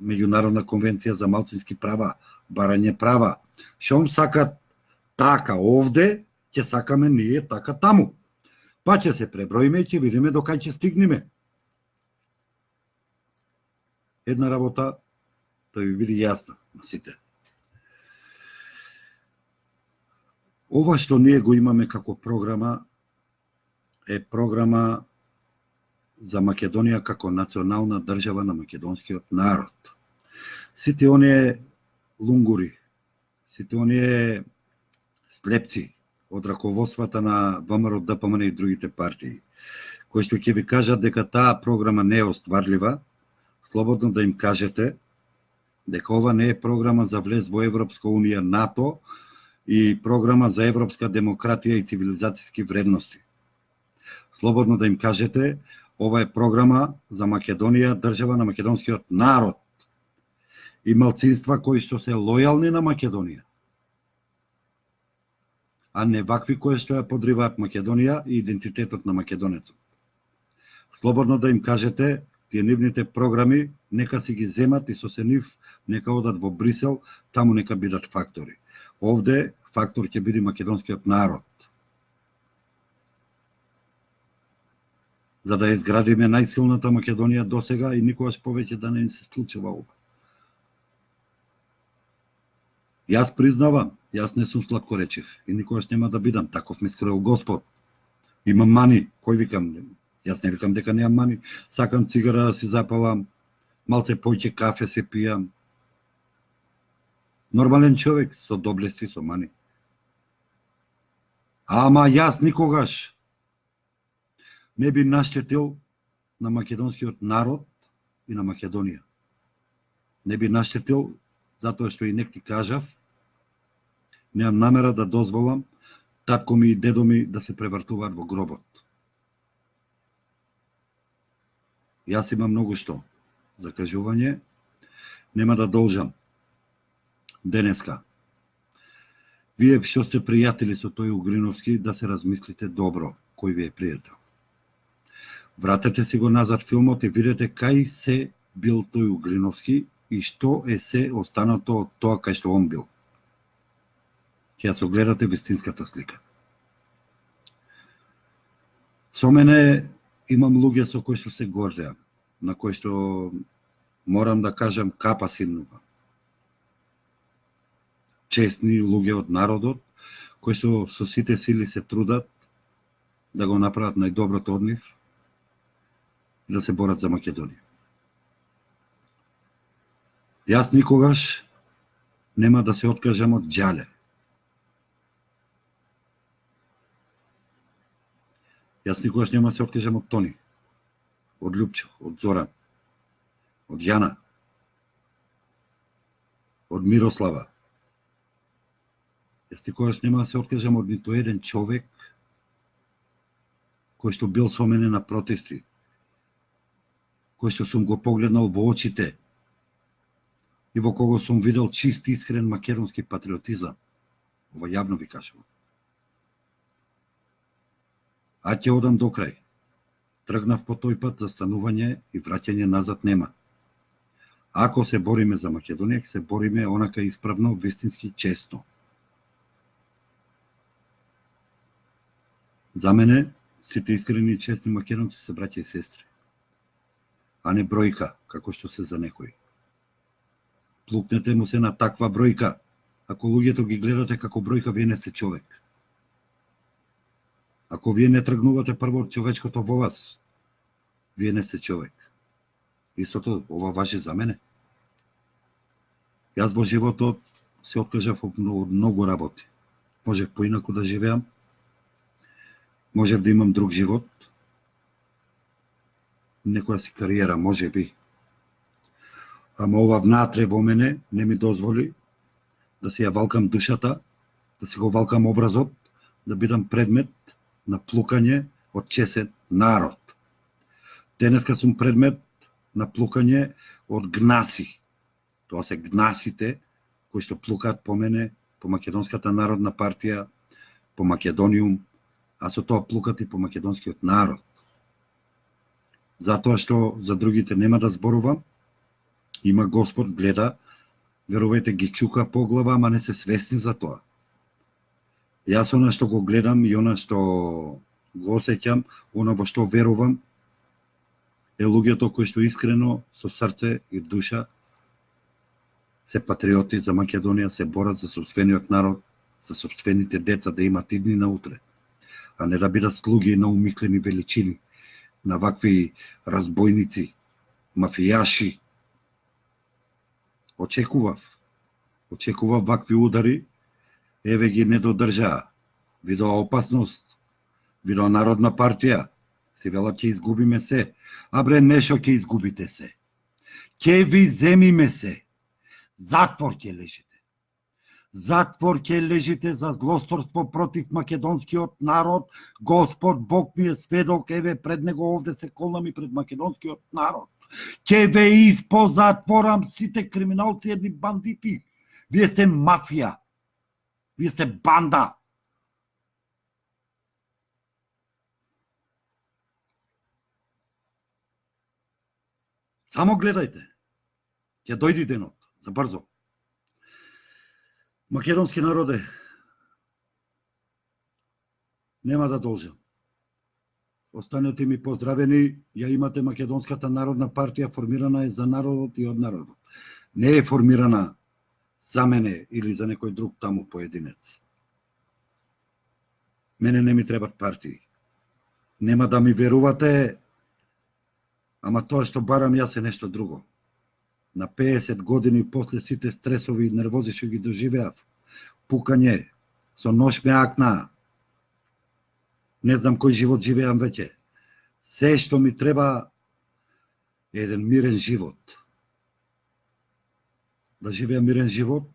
Меѓународна конвенција за малцински права, барање права. Шом сакат така овде, ќе сакаме ние така таму. Па ќе се преброиме и ќе видиме до кај ќе стигнеме. Една работа да ви биде јасна на сите. Ова што ние го имаме како програма е програма за Македонија како национална држава на македонскиот народ. Сите оние лунгури, сите оние слепци од раководствата на ВМРО, ДПМН и другите партии, кои што ќе ви кажат дека таа програма не е остварлива, слободно да им кажете дека ова не е програма за влез во Европска унија, НАТО и програма за европска демократија и цивилизацијски вредности. Слободно да им кажете, ова е програма за Македонија, држава на македонскиот народ и малцинства кои што се лојални на Македонија, а не вакви кои што ја подриваат Македонија и идентитетот на македонецот. Слободно да им кажете, тие нивните програми нека си ги земат и со се нив нека одат во Брисел, таму нека бидат фактори. Овде фактор ќе биде македонскиот народ. За да изградиме најсилната Македонија досега и никогаш повеќе да не се случува ова. Јас признавам, јас не сум сладкоречив и никогаш нема да бидам, таков ме скроил Господ. Имам мани, кој викам? Јас не викам дека немам мани. Сакам цигара да си запалам, малце поќе кафе се пијам. Нормален човек, со доблести, со мани. Ама јас никогаш не би наштетил на македонскиот народ и на Македонија. Не би наштетил, затоа што и нек ти кажав, немам намера да дозволам татко ми и дедо ми да се превртуваат во гробот. Јас имам многу што за кажување, нема да должам. Денеска, вие што сте пријатели со тој Угриновски, да се размислите добро, кој ви е пријател. Вратете си го назад филмот и видете кај се бил тој Угриновски и што е се останато од тоа кај што он бил. Ќе ја согледате вистинската слика. Со мене имам луѓе со кои што се гордеам, на кои што морам да кажам капа симнува. Честни луѓе од народот, кои што со сите сили се трудат да го направат најдоброто од нив и да се борат за Македонија. Јас никогаш нема да се откажам од Џале. Јас никогаш нема да се откажам од Тони, од Љупчо, од Зоран, од Јана, од Мирослава. Јас никогаш нема да се откажам од ниту еден човек кој што бил со мене на протести, кој што сум го погледнал во очите и во кого сум видел чист, искрен македонски патриотизам. Ова јавно ви кажувам. А ќе одам до крај. Тргнав по тој пат, за станување и враќање назад нема. Ако се бориме за Македонија, се бориме онака исправно, вистински, честно. За мене, сите искрени и честни македонци се браќа и сестри, а не бројка, како што се за некои. Плукнете му се на таква бројка. Ако луѓето ги гледате како бројка, вие не сте човек. Ако вие не тргнувате прво од човечкото во вас, вие не сте човек. Истото ова важи за мене. Јас во животот се откажав од многу работи. Можев поинаку да живеам, можев да имам друг живот, некоја си кариера, може би. Ама ова внатре во мене не ми дозволи да си ја валкам душата, да си го валкам образот, да бидам предмет на плукање од чесен народ. Денеска сум предмет на плукање од гнаси. Тоа се гнасите кои што плукаат по мене, по Македонската народна партија, по Македониум, а со тоа плукат и по македонскиот народ. Затоа што за другите нема да зборувам, има Господ, гледа, верувајте, ги чука по глава, ама не се свесни за тоа. Јас она што го гледам и она што го осеќам, она во што верувам, е луѓето кои што искрено, со срце и душа, се патриоти за Македонија, се борат за сопствениот народ, за сопствените деца да имат идни на утре, а не да бидат слуги на умислени величини, на вакви разбойници, мафијаши. Очекував вакви удари, еве ги не додржаа. Видоа опасност, видоа Народна партија, си велат ќе изгубиме се. А бре, нешто ќе изгубите се. Ќе ви земиме се. Затвор ќе лежите. Затвор ќе лежите за злосторство против македонскиот народ. Господ Бог ми е сведок, еве пред него овде се колнам и пред македонскиот народ. Ќе ве испозатворам сите криминалци, едни бандити. Вие сте мафија. Вие сте банда. Само гледајте. Ќе дојди денот, за брзо. Македонски народе, нема да должам. Останете ми поздравени, ја имате Македонската народна партија, формирана е за народот и од народот. Не е формирана за мене или за некој друг таму поединец. Мене не ми требат партии. Нема да ми верувате, ама тоа што барам јас е нешто друго. На 50 години после сите стресови и нервози што ги доживеав, пукање, со нож ме акна, не знам кој живот живеам веќе. Се што ми треба е еден мирен живот. Да живеам мирен живот,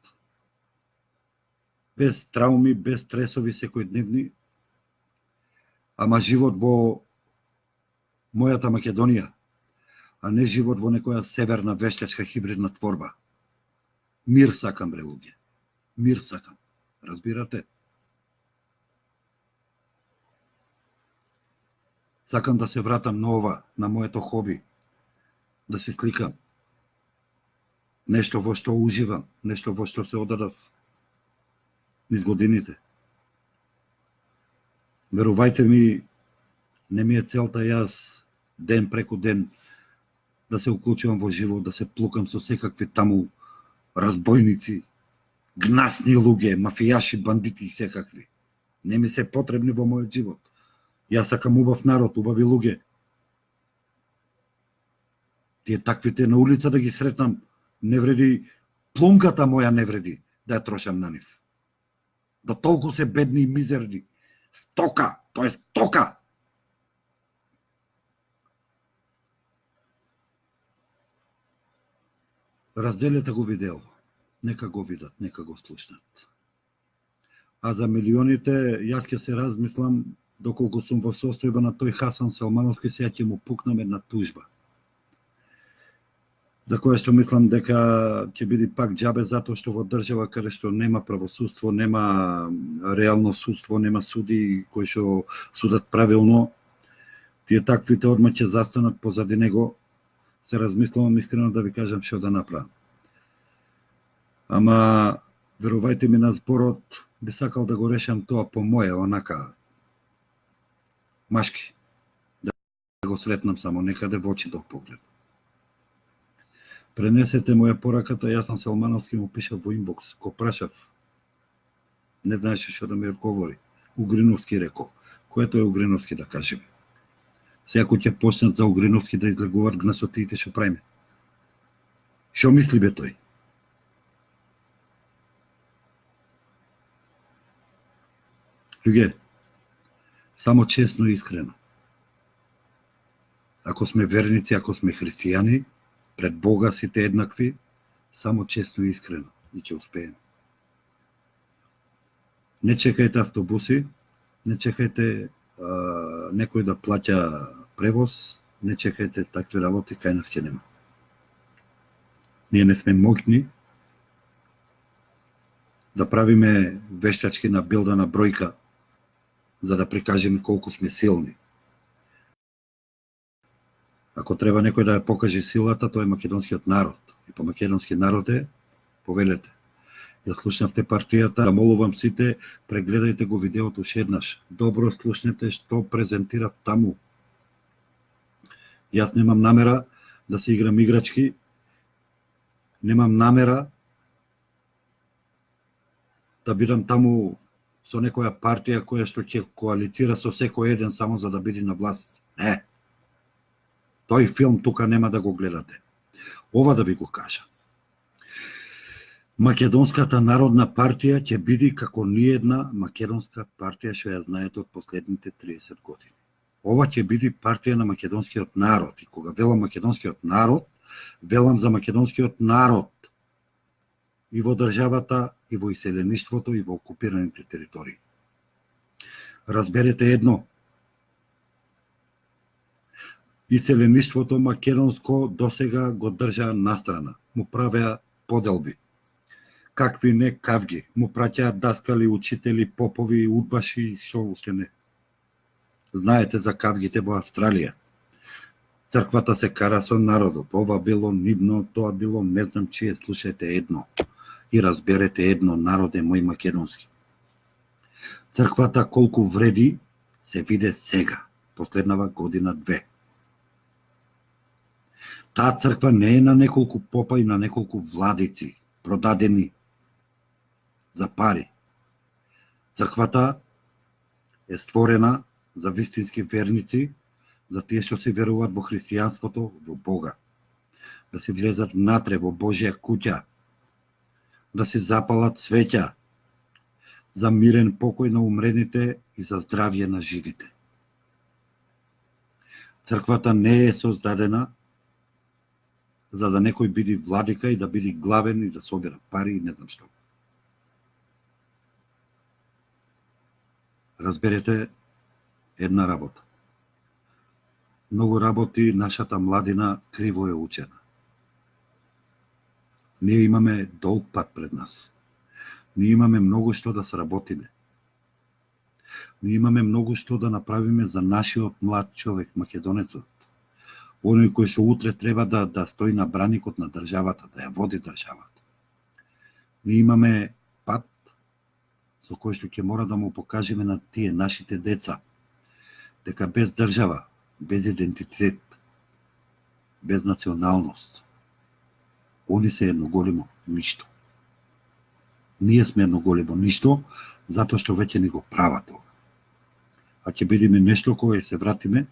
без трауми, без стресови секојдневни, ама живот во мојата Македонија, а не живот во некоја северна вештачка хибридна творба. Мир сакам, бре луѓе. Мир сакам. Разбирате? Сакам да се вратам на ова, на моето хоби, да се сликам. Нешто во што уживам, нешто во што се одадав низ годините. Верувајте ми, не ми е целта јас ден преку ден да се уклучувам во живот, да се плукам со секакви таму разбойници, гнасни луѓе, мафијаши, бандити и секакви. Не ми се потребни во мојот живот. Јас сакам убав народ, убави луѓе. Тие таквите на улица да ги сретнам, не вреди, плунката моја не вреди да ја трошам на нив. Да толку се бедни и мизерни. Стока, тоа е стока. Разделете го видео. Нека го видат, нека го слушнат. А за милионите, јас ќе се размислам доколку сум во состојба на тој Хасан Салмановски, сега ќе му пукнам една тужба. За која што мислам дека ќе биде пак џабе, затоа што во држава каде што нема правосудство, нема реално судство, нема суди кои што судат правилно, тие таквите одма ќе застанат позади него. Се размислувам искрено да ви кажам што да направам. Ама, верувајте ми, на зборот би сакал да го решам тоа по моје, онака, машки. Да го сретнам само некаде во очи да погледам. Пренесете моја пораката, јас сам Салмановски му пишав во инбокс, го прашав. Не знаеше што да ми одговори. Угриновски рекол. Което е Угриновски, да кажеме? Сега ќе почнат за Угриновски да излегуваат гнасотиите што правиме. Што мисли бе тој? Луѓе, само честно и искрено. Ако сме верници, ако сме христијани, пред Бога сите еднакви, само честно и искрено и ќе успееме. Не чекајте автобуси, не чекајте некој да плаќа превоз, не чекајте такви работи, кај нас ќе нема. Ние не сме моќни да правиме вештачки набилдана бројка за да прикажеме колку сме силни. Ако треба некој да ја покаже силата, тоа е македонскиот народ. И по македонски народ е, повелете. Ја слушнавте партијата, да молувам сите, прегледајте го видеото уште еднаш. Добро слушнете што презентирав таму. Јас немам намера да се играм играчки, немам намера да бидам таму со некоја партија која што ќе коалицира со секој еден само за да биде на власт. Тој филм тука нема да го гледате. Ова да ви го кажа. Македонската народна партија ќе биде како ниедна македонска партија што ја знаете од последните 30 години. Ова ќе биде партија на македонскиот народ. И кога велам македонскиот народ, велам за македонскиот народ. И во државата, и во иселеништвото, и во окупираните територии. Разберете едно. Иселеништвото македонско досега го држаа настрана. Му правеа поделби. Какви не кавги. Му праќаат даскали, учители, попови, удбаши, што уште не. Знаете за кавгите во Австралија. Црквата се кара со народот. Ова било нивно, тоа било не знам чие. Слушајте едно. И разберете едно, народе мој македонски. Црквата колку вреди се виде сега, последнава година-две. Таа црква не е на неколку попа и на неколку владици, продадени за пари. Црквата е створена за вистински верници, за тие што се веруваат во христијанството, во Бога. Да се влезат внатре во Божја куќа, да се запалат свеќа, за мирен покој на умрените и за здравје на живите. Црквата не е создадена за да некој биде владика и да биде главен и да собира пари и не знам што. Разберете една работа. Многу работи нашата младина криво е учена. Ние имаме долг пат пред нас. Ние имаме многу што да сработиме. Ние имаме многу што да направиме за нашиот млад човек, македонецот. Оној кој што утре треба да стои на браникот на државата, да ја води државата. Ние имаме пат со кој што ќе мора да му покажеме на тие нашите деца дека без држава, без идентитет, без националност, они се едно големо ништо. Ние сме едно големо ништо, затоа што веќе ни го прават тоа. А ќе бидеме нешто кое се вратиме,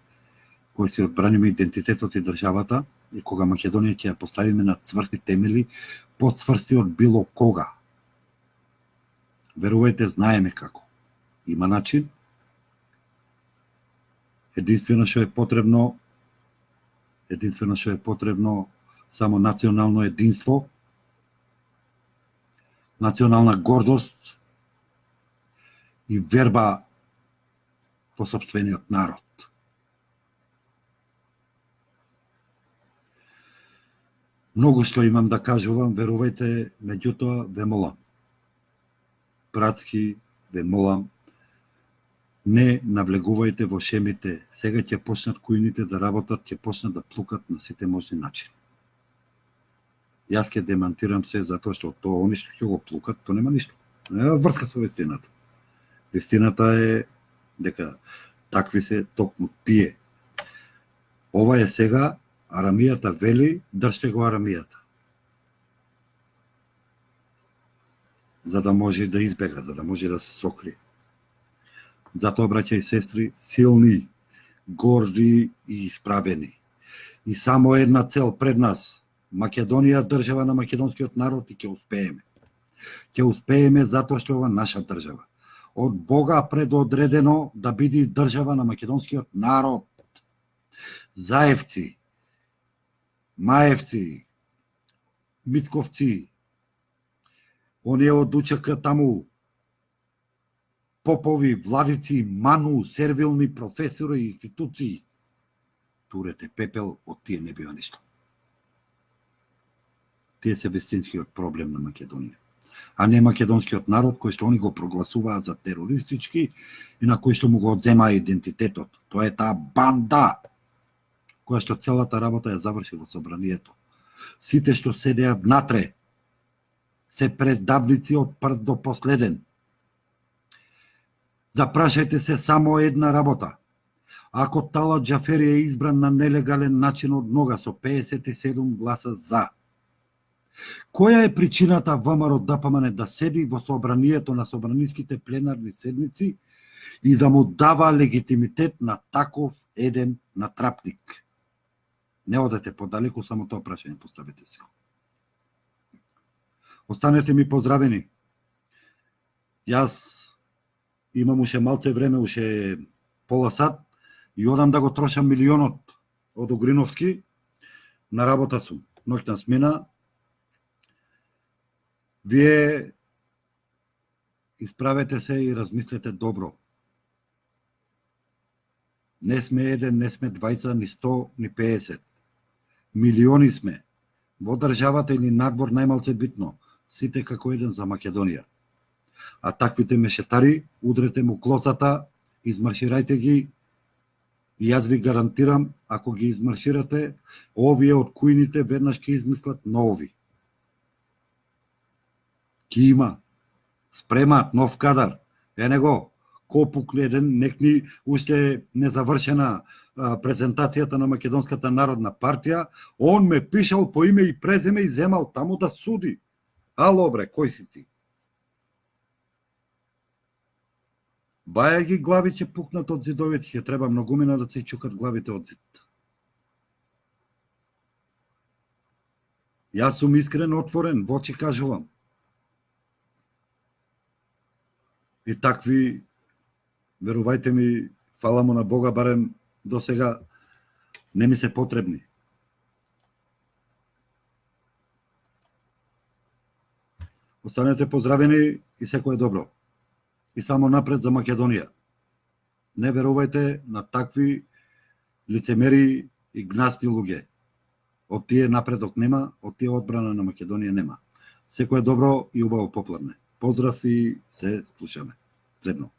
кој се одбраниме идентитетот и државата, и кога Македонија ќе ја поставиме на цврсти темели, поцврсти од било кога. Верувајте, знаеме како. Има начин. Единствено што е потребно само национално единство, национална гордост и верба во сопствениот народ. Многу што имам да кажувам, верувајте, меѓутоа ве молам. Братски, ве молам, не навлегувајте во шемите. Сега ќе почнат кујните да работат, ќе почнат да плукат на сите можни начини. Јас ќе демантирам се затоа што тоа они што ќе го плукат, тоа нема ништо. Нема врска со вистината. Вистината е дека такви се токму тие. Ова е сега, арамијата вели, држте го арамијата. За да може да избега, за да може да се сокрие. Затоа, браќа и сестри, силни, горди и исправени. И само една цел пред нас. Македонија, држава на македонскиот народ, и ќе успееме. Ќе успееме затоа што ова наша држава. Од Бога предодредено да биде држава на македонскиот народ. Заевци, Маевци, Митковци, оние од УЧК таму, попови, владици, ману, сервилни професори и институции. Турете пепел, од тие не бива ништо. Тие се вистинскиот проблем на Македонија. А не македонскиот народ кој што они го прогласуваа за терористички и на кој што му го одземаа идентитетот. Тоа е таа банда која што целата работа ја заврши во собранието. Сите што седеа внатре се предавници од прв до последен. Запрашајте се само една работа. Ако Талат Џафери е избран на нелегален начин од нога со 57 гласа за, која е причината ВМРО ДПМН да седи во собранието на собраниските пленарни седмици и да му дава легитимитет на таков еден натрапник? Не одете подалеку, само тоа прашање поставете се. Останете ми поздравени. Јас имам уште малце време, уште пола сат, и одам да го трошам милионот од Огриновски. На работа сум, ноќна смена. Вие исправете се и размислете добро. Не сме еден, не сме двајца, ни 100, ни 50. Милиони сме. Во државата или надвор најмалце битно. Сите како еден за Македонија. А таквите мешетари, удрете му клоцата, измарширајте ги, и јас ви гарантирам, ако ги измарширате, овие од кујните веднаш ќе измислат нови. Ки има. Спремаат нов кадар. Ене го, ко пукне еден, некни уште незавршена презентацијата на Македонската народна партија, он ме пишал по име и презиме и земал таму да суди. Ало бре, кој си ти? Баја ги глави ќе пукнат од зидовите, ќе треба многумина да се чукат главите од зид. Јас сум искрен, отворен, во очи кажувам. И такви, верувајте ми, фала му на Бога, барем до сега не ми се потребни. Останете поздравени и секое добро. И само напред за Македонија. Не верувајте на такви лицемери и гнасни луѓе. Од тие напредок нема, од тие одбрана на Македонија нема. Секое добро и убаво попладне. Поздрав и се слушаме. Следно.